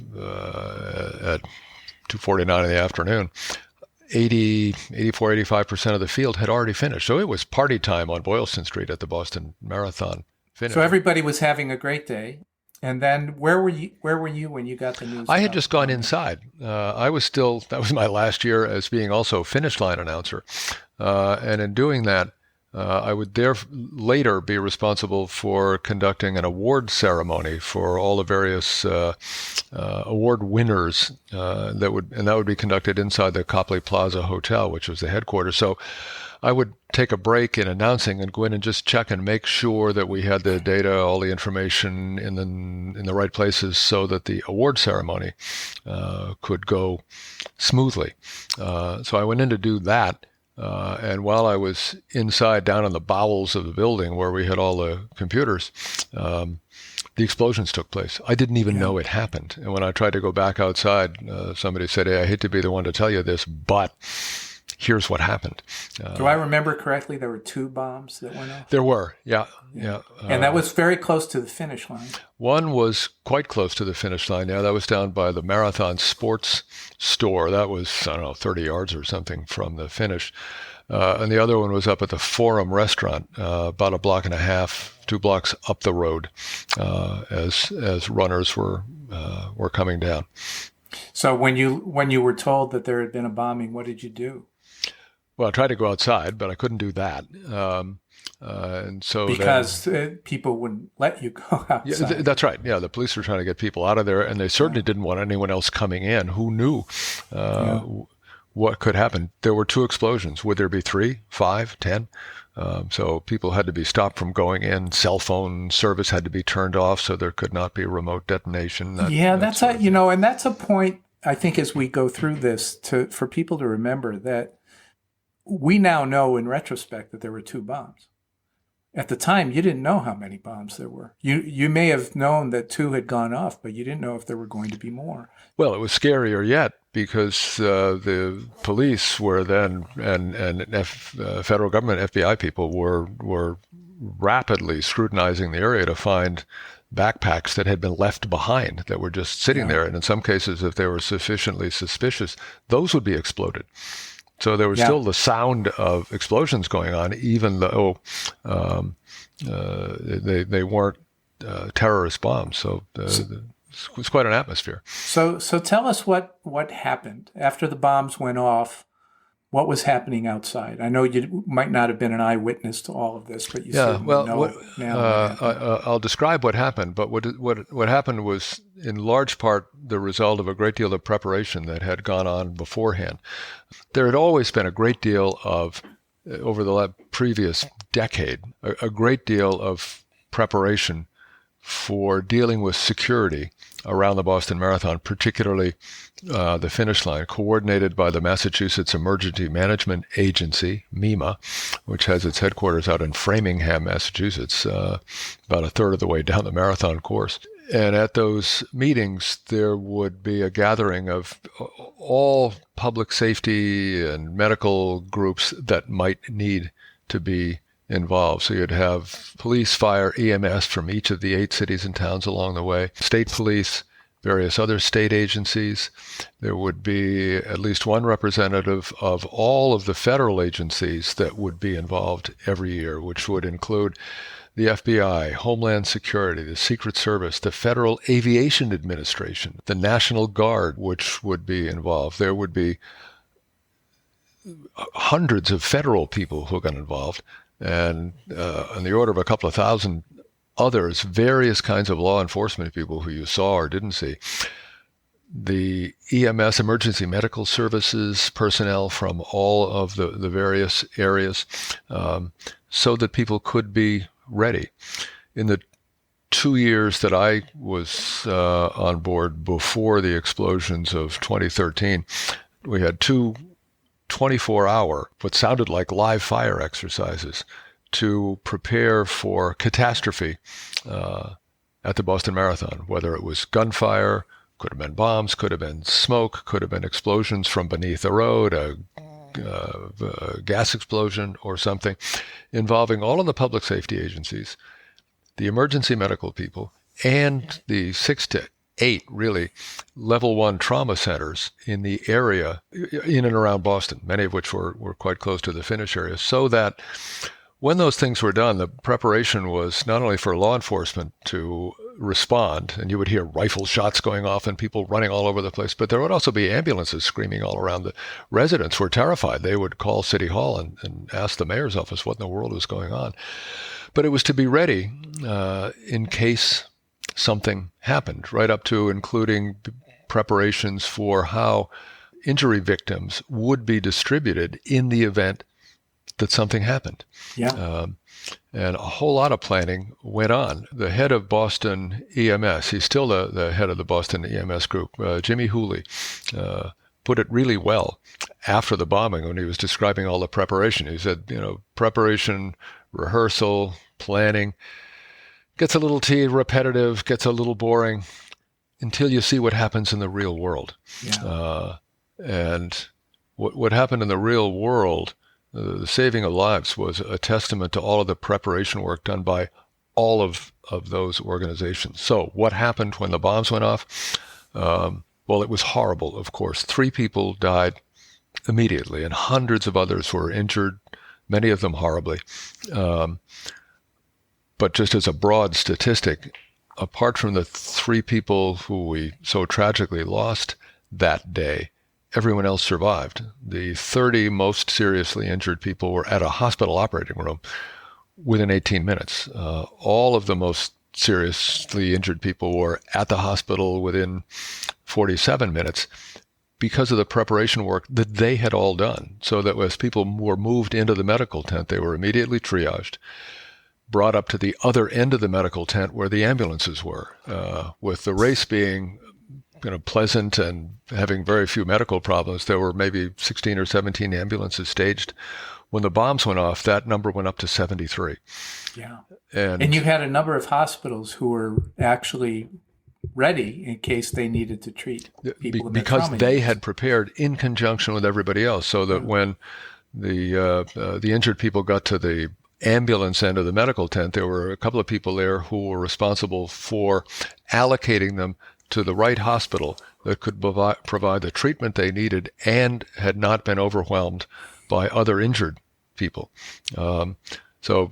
2:49 in the afternoon, 85% of the field had already finished. So it was party time on Boylston Street at the Boston Marathon finish. So everybody was having a great day. And then where were you when you got the news? I had just gone inside. That was my last year as being also finish line announcer. And in doing that, I would later be responsible for conducting an award ceremony for all the various award winners that would be conducted inside the Copley Plaza Hotel, which was the headquarters. So I would take a break in announcing and go in and just check and make sure that we had the data, all the information in the right places, so that the award ceremony could go smoothly. So I went in to do that. And while I was inside, down in the bowels of the building where we had all the computers, the explosions took place. I didn't even know it happened. And when I tried to go back outside, somebody said, "Hey, I hate to be the one to tell you this, but here's what happened." Do I remember correctly? There were 2 bombs that went off? There were, yeah. And that was very close to the finish line. One was quite close to the finish line. Yeah, that was down by the Marathon Sports store. That was, I don't know, 30 yards or something from the finish. And the other one was up at the Forum restaurant, about a block and a half, 2 blocks up the road, as runners were coming down. So when you were told that there had been a bombing, what did you do? Well, I tried to go outside, but I couldn't do that. And so because people wouldn't let you go outside. Yeah, that's right. Yeah, the police were trying to get people out of there, and they certainly didn't want anyone else coming in. Who knew what could happen? There were 2 explosions. Would there be 3, 5, 10? So people had to be stopped from going in. Cell phone service had to be turned off so there could not be remote detonation. That's and that's a point, I think, as we go through this, for people to remember that we now know in retrospect that there were 2 bombs. At the time, you didn't know how many bombs there were. You may have known that 2 had gone off, but you didn't know if there were going to be more. Well, it was scarier yet because the police were then, and federal government FBI people were rapidly scrutinizing the area to find backpacks that had been left behind, that were just sitting there. And in some cases, if they were sufficiently suspicious, those would be exploded. So there was still the sound of explosions going on, even though they weren't terrorist bombs. So it was quite an atmosphere. So tell us what happened after the bombs went off. What was happening outside? I know you might not have been an eyewitness to all of this, but you certainly know now. I'll describe what happened, but what happened was in large part the result of a great deal of preparation that had gone on beforehand. There had always been a great deal of, over the previous decade, a great deal of preparation for dealing with security around the Boston Marathon, particularly the finish line, coordinated by the Massachusetts Emergency Management Agency, MEMA, which has its headquarters out in Framingham, Massachusetts, about a third of the way down the marathon course. And at those meetings, there would be a gathering of all public safety and medical groups that might need to be involved. So you'd have police, fire, EMS from each of the 8 cities and towns along the way, state police, various other state agencies. There would be at least one representative of all of the federal agencies that would be involved every year, which would include the FBI, Homeland Security, the Secret Service, the Federal Aviation Administration, the National Guard, which would be involved. There would be hundreds of federal people who got involved, and on the order of a couple of thousand others, various kinds of law enforcement people who you saw or didn't see. The EMS, Emergency Medical Services personnel from all of the various areas, so that people could be ready. In the 2 years that I was on board before the explosions of 2013, we had 2 24-hour, what sounded like live fire exercises to prepare for catastrophe at the Boston Marathon, whether it was gunfire, could have been bombs, could have been smoke, could have been explosions from beneath the road, a gas explosion or something, involving all of the public safety agencies, the emergency medical people, and the 6 to 8 really level 1 trauma centers in the area in and around Boston, many of which were quite close to the finish area, so that when those things were done, the preparation was not only for law enforcement to respond, and you would hear rifle shots going off and people running all over the place, but there would also be ambulances screaming all around. The residents were terrified. They would call City Hall and ask the mayor's office what in the world was going on. But it was to be ready in case something happened, right up to including preparations for how injury victims would be distributed in the event that something happened. And a whole lot of planning went on. The head of Boston EMS, he's still the head of the Boston EMS group, Jimmy Hooley, put it really well after the bombing when he was describing all the preparation. He said, preparation, rehearsal, planning gets a little repetitive, gets a little boring until you see what happens in the real world. Yeah. And what happened in the real world, the saving of lives, was a testament to all of the preparation work done by all of those organizations. So what happened when the bombs went off? Well, it was horrible, of course. 3 people died immediately, and hundreds of others were injured, many of them horribly. But just as a broad statistic, apart from the 3 people who we so tragically lost that day, everyone else survived. The 30 most seriously injured people were at a hospital operating room within 18 minutes. All of the most seriously injured people were at the hospital within 47 minutes because of the preparation work that they had all done. So that as people were moved into the medical tent, they were immediately triaged, brought up to the other end of the medical tent where the ambulances were, with the race being pleasant and having very few medical problems. There were maybe 16 or 17 ambulances staged. When the bombs went off, that number went up to 73. Yeah. And you had a number of hospitals who were actually ready in case they needed to treat people because they had prepared in conjunction with everybody else, so that when the injured people got to the ambulance end of the medical tent, there were a couple of people there who were responsible for allocating them to the right hospital that could provide the treatment they needed and had not been overwhelmed by other injured people. So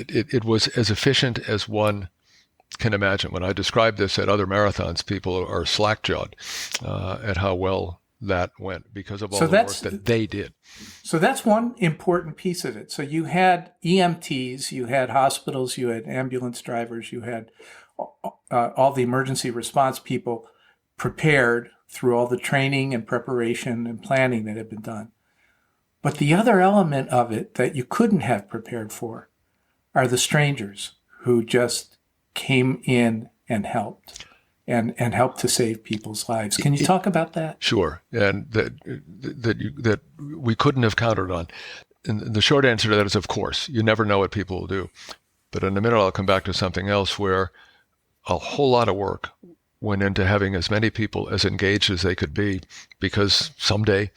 it was as efficient as one can imagine. When I describe this at other marathons, people are slack-jawed at how well that went because of all the work that they did. So that's one important piece of it. So you had EMTs, you had hospitals, you had ambulance drivers, you had all the emergency response people prepared through all the training and preparation and planning that had been done. But the other element of it that you couldn't have prepared for are the strangers who just came in and helped. And helped to save people's lives. Can you talk about that? Sure, and that we couldn't have counted on. And the short answer to that is, of course, you never know what people will do. But in a minute, I'll come back to something else where a whole lot of work went into having as many people as engaged as they could be, because someday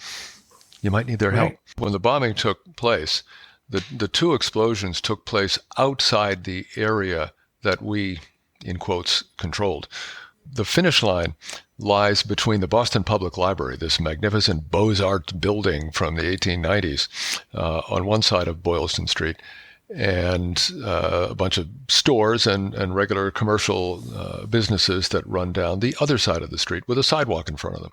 you might need their help. When the bombing took place, the 2 explosions took place outside the area that we, in quotes, controlled. The finish line lies between the Boston Public Library, this magnificent Beaux-Arts building from the 1890s, on one side of Boylston Street, and a bunch of stores and regular commercial businesses that run down the other side of the street with a sidewalk in front of them.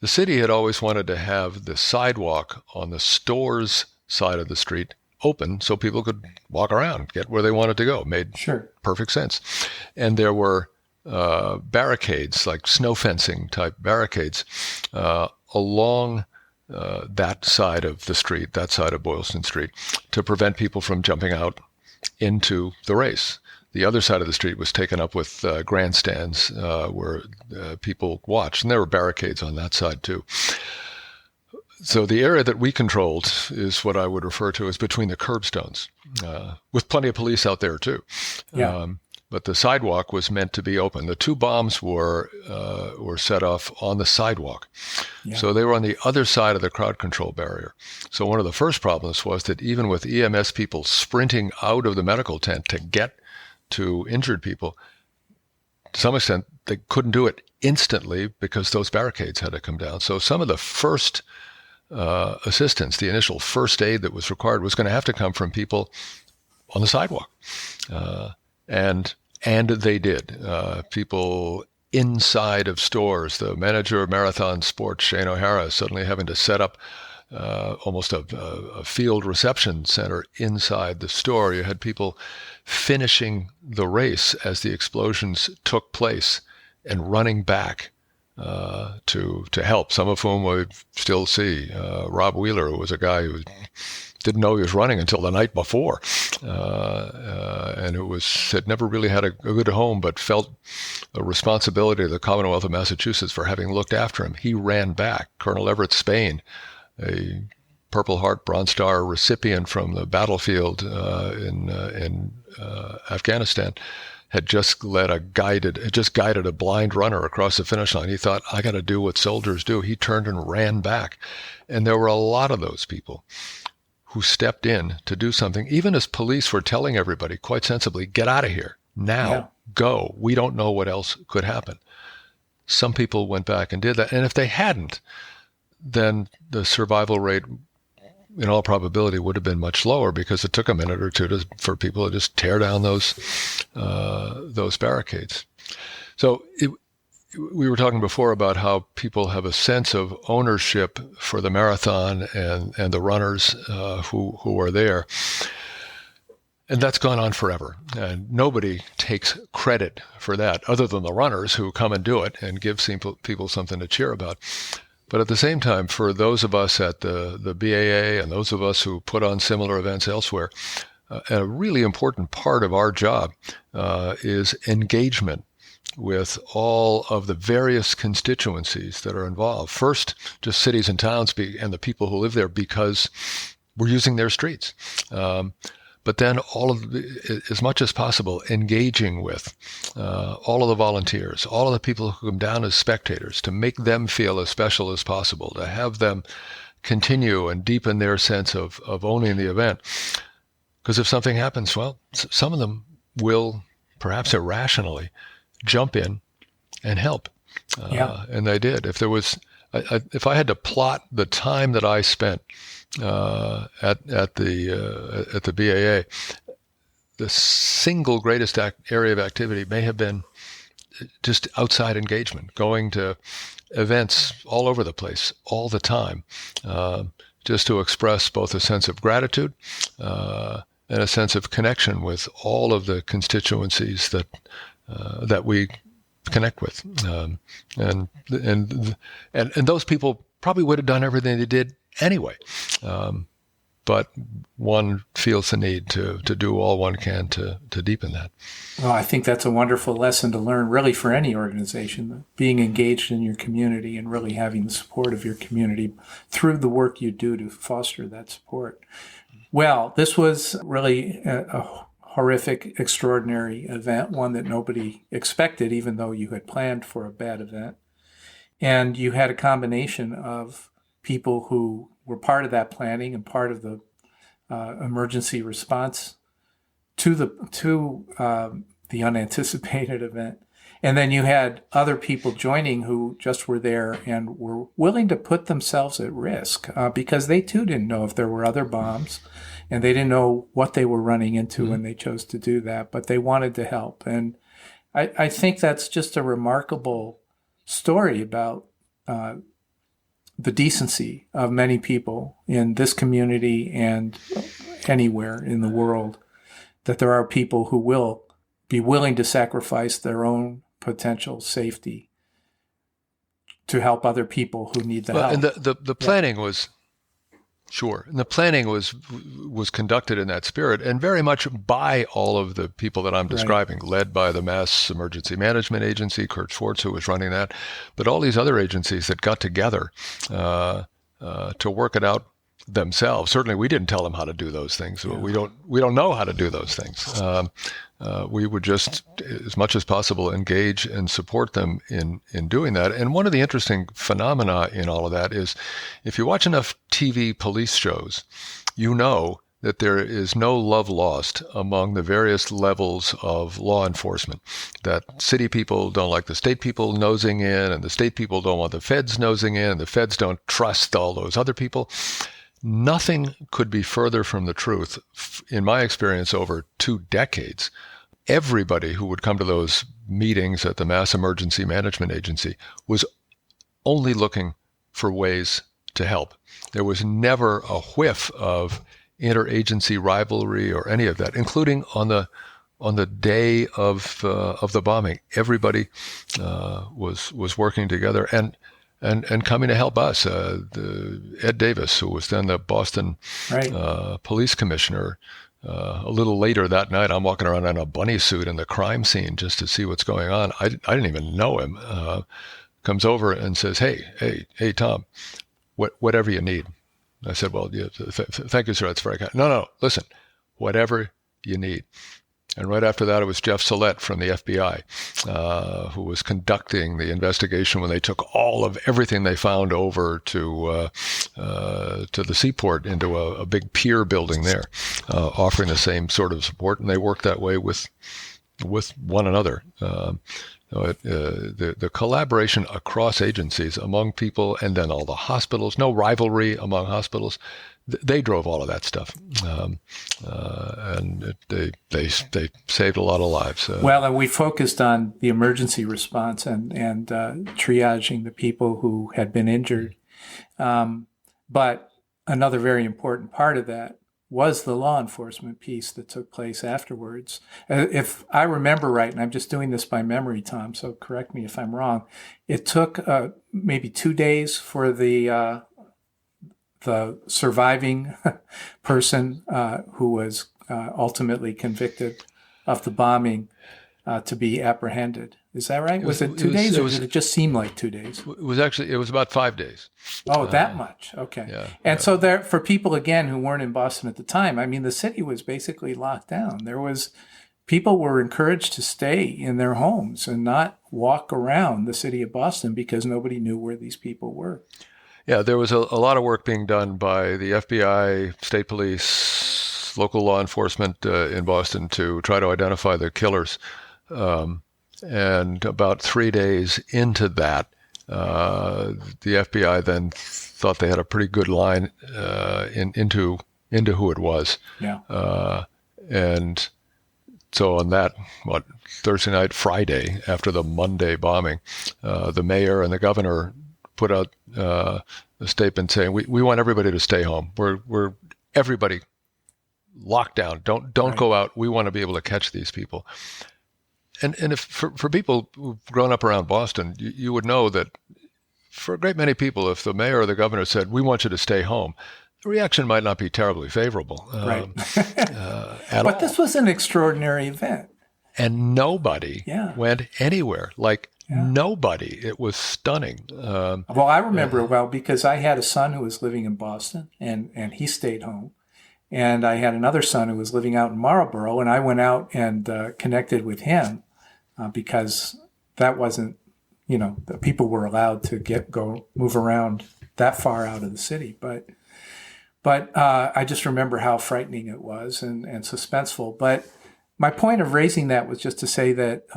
The city had always wanted to have the sidewalk on the stores side of the street open so people could walk around, get where they wanted to go. Made perfect sense. And there were barricades, like snow fencing type barricades, along that side of the street, that side of Boylston Street, to prevent people from jumping out into the race. The other side of the street was taken up with grandstands where people watched, and there were barricades on that side too. So the area that we controlled is what I would refer to as between the curbstones, with plenty of police out there too. Yeah. But the sidewalk was meant to be open. The 2 bombs were set off on the sidewalk. Yeah. So they were on the other side of the crowd control barrier. So one of the first problems was that even with EMS people sprinting out of the medical tent to get to injured people, to some extent, they couldn't do it instantly because those barricades had to come down. So some of the first assistance, the initial first aid that was required, was going to have to come from people on the sidewalk. And they did. People inside of stores. The manager of Marathon Sports, Shane O'Hara, suddenly having to set up almost a field reception center inside the store. You had people finishing the race as the explosions took place and running back to help, some of whom we still see. Rob Wheeler, who was a guy who didn't know he was running until the night before, and had never really had a good home, but felt a responsibility to the Commonwealth of Massachusetts for having looked after him. He ran back. Colonel Everett Spain, a Purple Heart Bronze Star recipient from the battlefield in Afghanistan, had just guided a blind runner across the finish line. He thought, I got to do what soldiers do. He turned and ran back. And there were a lot of those people who stepped in to do something, even as police were telling everybody quite sensibly, get out of here now, go. We don't know what else could happen. Some people went back and did that. And if they hadn't, then the survival rate, in all probability, would have been much lower, because it took a minute or two for people to just tear down those barricades. So we were talking before about how people have a sense of ownership for the marathon and the runners who are there. And that's gone on forever. And nobody takes credit for that other than the runners who come and do it and give people something to cheer about. But at the same time, for those of us at the BAA and those of us who put on similar events elsewhere, a really important part of our job is engagement with all of the various constituencies that are involved. First, just cities and towns and the people who live there, because we're using their streets. But then as much as possible, engaging with all of the volunteers, all of the people who come down as spectators, to make them feel as special as possible, to have them continue and deepen their sense of owning the event. Because if something happens, well, some of them will, perhaps irrationally, jump in and help. And they did. If I had to plot the time that I spent at the BAA, the single greatest area of activity may have been just outside engagement, going to events all over the place, all the time, just to express both a sense of gratitude and a sense of connection with all of the constituencies that we connect with, and those people probably would have done everything they did anyway, but one feels the need to do all one can to deepen that. Well, I think that's a wonderful lesson to learn, really, for any organization, being engaged in your community and really having the support of your community through the work you do to foster that support. Well, this was really a horrific, extraordinary event, one that nobody expected, even though you had planned for a bad event. And you had a combination of people who were part of that planning and part of the emergency response to the unanticipated event. And then you had other people joining who just were there and were willing to put themselves at risk because they too didn't know if there were other bombs, and they didn't know what they were running into when they chose to do that, but they wanted to help. And I think that's just a remarkable story about the decency of many people in this community and anywhere in the world, that there are people who will be willing to sacrifice their own potential safety to help other people who need the help. And the planning was, sure, and the planning was conducted in that spirit, and very much by all of the people that I'm describing, led by the Mass Emergency Management Agency, Kurt Schwartz, who was running that, but all these other agencies that got together to work it out themselves. Certainly, we didn't tell them how to do those things. Yeah. We don't know how to do those things. We would just, as much as possible, engage and support them in doing that. And one of the interesting phenomena in all of that is, if you watch enough TV police shows, you know that there is no love lost among the various levels of law enforcement. That city people don't like the state people nosing in, and the state people don't want the feds nosing in, and the feds don't trust all those other people. Nothing could be further from the truth. In my experience over 2 decades, everybody who would come to those meetings at the Mass Emergency Management Agency was only looking for ways to help. There was never a whiff of interagency rivalry or any of that, including on the day of the bombing. Everybody was working together, and and coming to help us. Ed Davis, who was then the Boston police commissioner, a little later that night, I'm walking around in a bunny suit in the crime scene just to see what's going on. I didn't even know him. Comes over and says, hey, Tom, whatever you need. I said, well, yeah, thank you, sir. That's very kind. No, listen, whatever you need. And right after that, it was Jeff Sellette from the FBI, who was conducting the investigation when they took all of everything they found over to the seaport into a big pier building there, offering the same sort of support. And they worked that way with one another. The collaboration across agencies among people, and then all the hospitals, no rivalry among hospitals. They drove all of that stuff, and they saved a lot of lives. And we focused on the emergency response and triaging the people who had been injured. But another very important part of that was the law enforcement piece that took place afterwards. If I remember right, and I'm just doing this by memory, Tom, so correct me if I'm wrong, it took maybe 2 days for the surviving person who was ultimately convicted of the bombing to be apprehended. Is that right? Was it 2 days, or did it just seem like 2 days? It was about 5 days. Oh, that much. Okay. Yeah, so there, for people, again, who weren't in Boston at the time, I mean, the city was basically locked down. People were encouraged to stay in their homes and not walk around the city of Boston because nobody knew where these people were. Yeah, there was a lot of work being done by the FBI, state police, local law enforcement in Boston to try to identify the killers. And about 3 days into that, the FBI then thought they had a pretty good line into who it was. Yeah. And so on that, Thursday night, Friday, after the Monday bombing, the mayor and the governor put out a statement saying, we want everybody to stay home. We're everybody locked down. Don't go out. We want to be able to catch these people. And if for people who've grown up around Boston, you would know that for a great many people, if the mayor or the governor said, we want you to stay home, the reaction might not be terribly favorable. Right. But all. This was an extraordinary event. And nobody went anywhere. Nobody. It was stunning. Well, I remember it well because I had a son who was living in Boston, and he stayed home. And I had another son who was living out in Marlborough, and I went out and connected with him because that wasn't, the people were allowed to move around that far out of the city. But I just remember how frightening it was and suspenseful. But my point of raising that was just to say that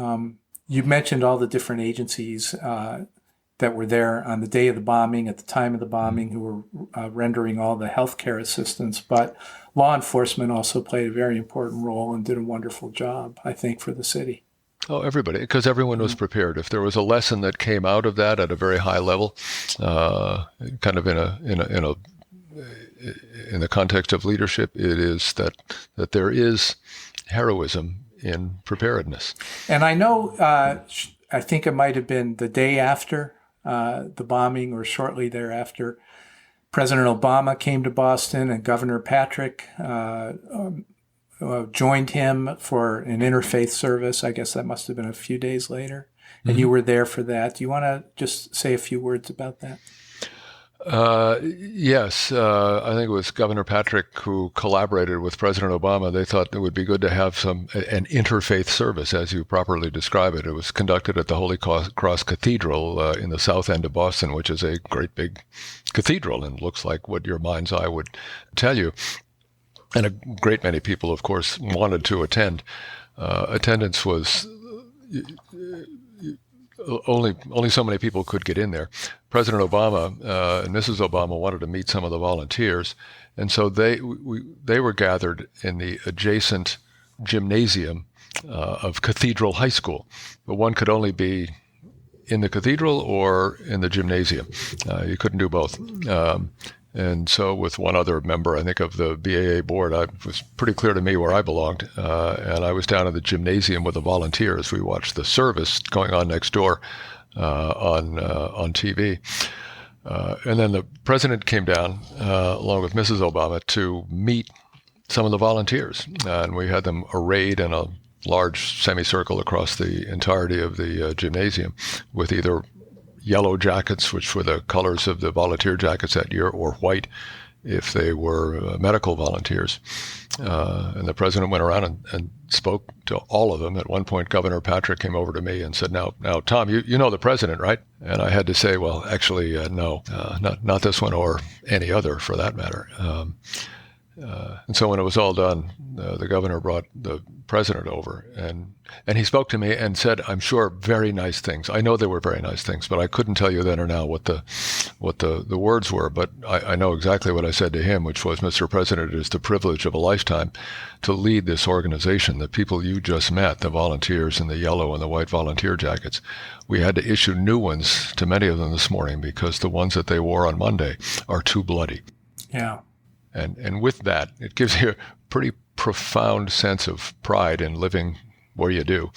you mentioned all the different agencies that were there on the day of the bombing, at the time of the bombing, who were rendering all the healthcare assistance. But law enforcement also played a very important role and did a wonderful job, I think, for the city. Oh, everybody, because everyone was prepared. If there was a lesson that came out of that at a very high level, kind of in the context of leadership, it is that there is heroism in preparedness. And I know, I think it might have been the day after the bombing or shortly thereafter, President Obama came to Boston and Governor Patrick joined him for an interfaith service. I guess that must have been a few days later. And you were there for that. Do you want to just say a few words about that? Yes. I think it was Governor Patrick who collaborated with President Obama. They thought it would be good to have an interfaith service, as you properly describe it. It was conducted at the Holy Cross Cathedral in the south end of Boston, which is a great big cathedral and looks like what your mind's eye would tell you. And a great many people, of course, wanted to attend. Attendance was only so many people could get in there. President Obama and Mrs. Obama wanted to meet some of the volunteers, and so they were gathered in the adjacent gymnasium of Cathedral High School. But one could only be in the cathedral or in the gymnasium. You couldn't do both. And so with one other member, I think, of the BAA board, it was pretty clear to me where I belonged. And I was down in the gymnasium with the volunteers. We watched the service going on next door. on TV. And then the president came down along with Mrs. Obama to meet some of the volunteers, and we had them arrayed in a large semicircle across the entirety of the gymnasium with either yellow jackets, which were the colors of the volunteer jackets that year, or white if they were medical volunteers. And the president went around and spoke to all of them. At one point, Governor Patrick came over to me and said, now, Tom, you know the president, right? And I had to say, well, actually, no, not this one or any other for that matter. And so when it was all done, the governor brought the president over, and he spoke to me and said, I'm sure very nice things. I know they were very nice things, but I couldn't tell you then or now what the words were. But I know exactly what I said to him, which was, Mr. President, it is the privilege of a lifetime to lead this organization. The people you just met, the volunteers in the yellow and the white volunteer jackets, we had to issue new ones to many of them this morning because the ones that they wore on Monday are too bloody. Yeah. And with that, it gives you a pretty profound sense of pride in living where you do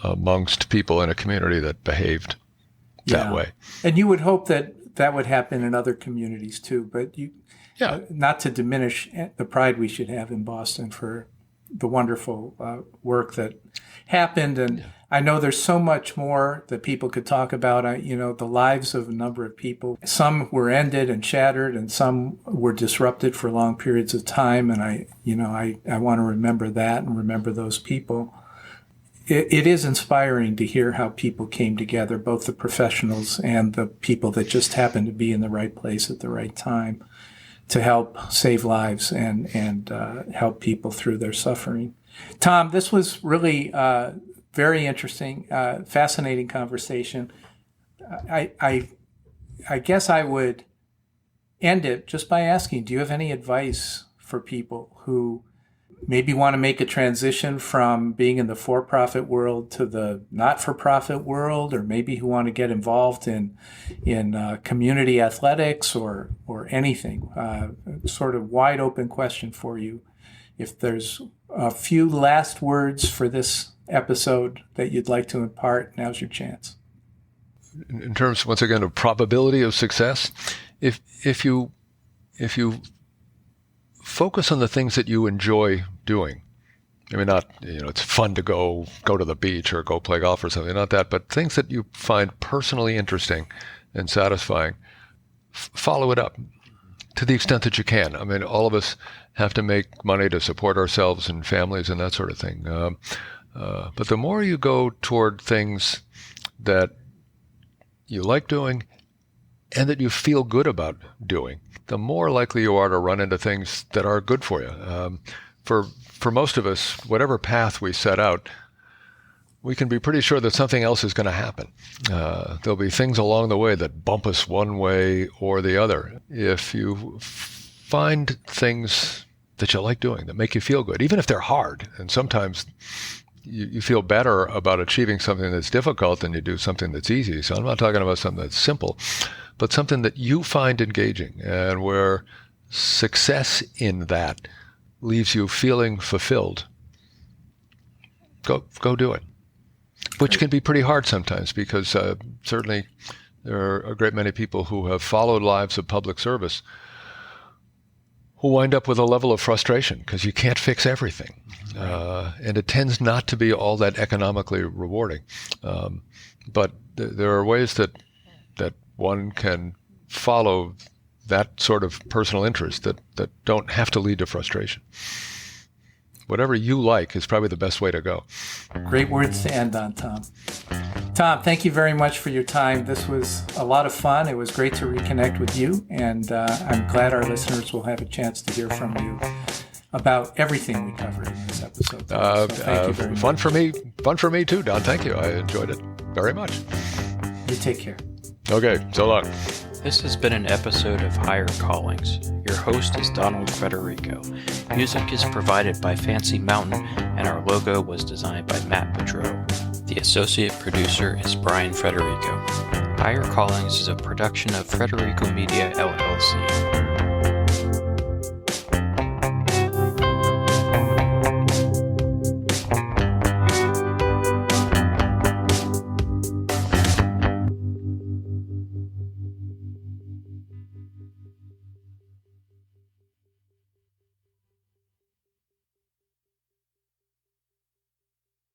amongst people in a community that behaved that way. And you would hope that would happen in other communities too. But not to diminish the pride we should have in Boston for the wonderful work that happened. And I know there's so much more that people could talk about. The lives of a number of people. Some were ended and shattered, and some were disrupted for long periods of time. And I want to remember that and remember those people. It is inspiring to hear how people came together, both the professionals and the people that just happened to be in the right place at the right time to help save lives and help people through their suffering. Tom, this was really very interesting, fascinating conversation. I guess I would end it just by asking, do you have any advice for people who maybe want to make a transition from being in the for-profit world to the not-for-profit world, or maybe who want to get involved in community athletics or anything? Sort of wide open question for you. If there's a few last words for this episode that you'd like to impart, now's your chance. In terms, once again, of probability of success, if you focus on the things that you enjoy doing, I mean, not, it's fun to go to the beach or go play golf or something, not that, but things that you find personally interesting and satisfying, follow it up to the extent that you can. I mean, all of us have to make money to support ourselves and families and that sort of thing. But the more you go toward things that you like doing and that you feel good about doing, the more likely you are to run into things that are good for you. For most of us, whatever path we set out, we can be pretty sure that something else is going to happen. There'll be things along the way that bump us one way or the other. If you find things that you like doing, that make you feel good, even if they're hard, and sometimes you feel better about achieving something that's difficult than you do something that's easy. So I'm not talking about something that's simple, but something that you find engaging and where success in that leaves you feeling fulfilled. Go do it. Which can be pretty hard sometimes because certainly there are a great many people who have followed lives of public service who wind up with a level of frustration because you can't fix everything. And it tends not to be all that economically rewarding. But there are ways that one can follow that sort of personal interest that don't have to lead to frustration. Whatever you like is probably the best way to go. Great words to end on, Tom. Tom, thank you very much for your time. This was a lot of fun. It was great to reconnect with you, and I'm glad our listeners will have a chance to hear from you about everything we covered in this episode. So thank you very much. Fun for me too, Don. Thank you. I enjoyed it very much. You take care. Okay, so long. This has been an episode of Higher Callings. Your host is Donald Federico. Music is provided by Fancy Mountain, and our logo was designed by Matt Pedro. The associate producer is Brian Federico. Higher Callings is a production of Federico Media, LLC.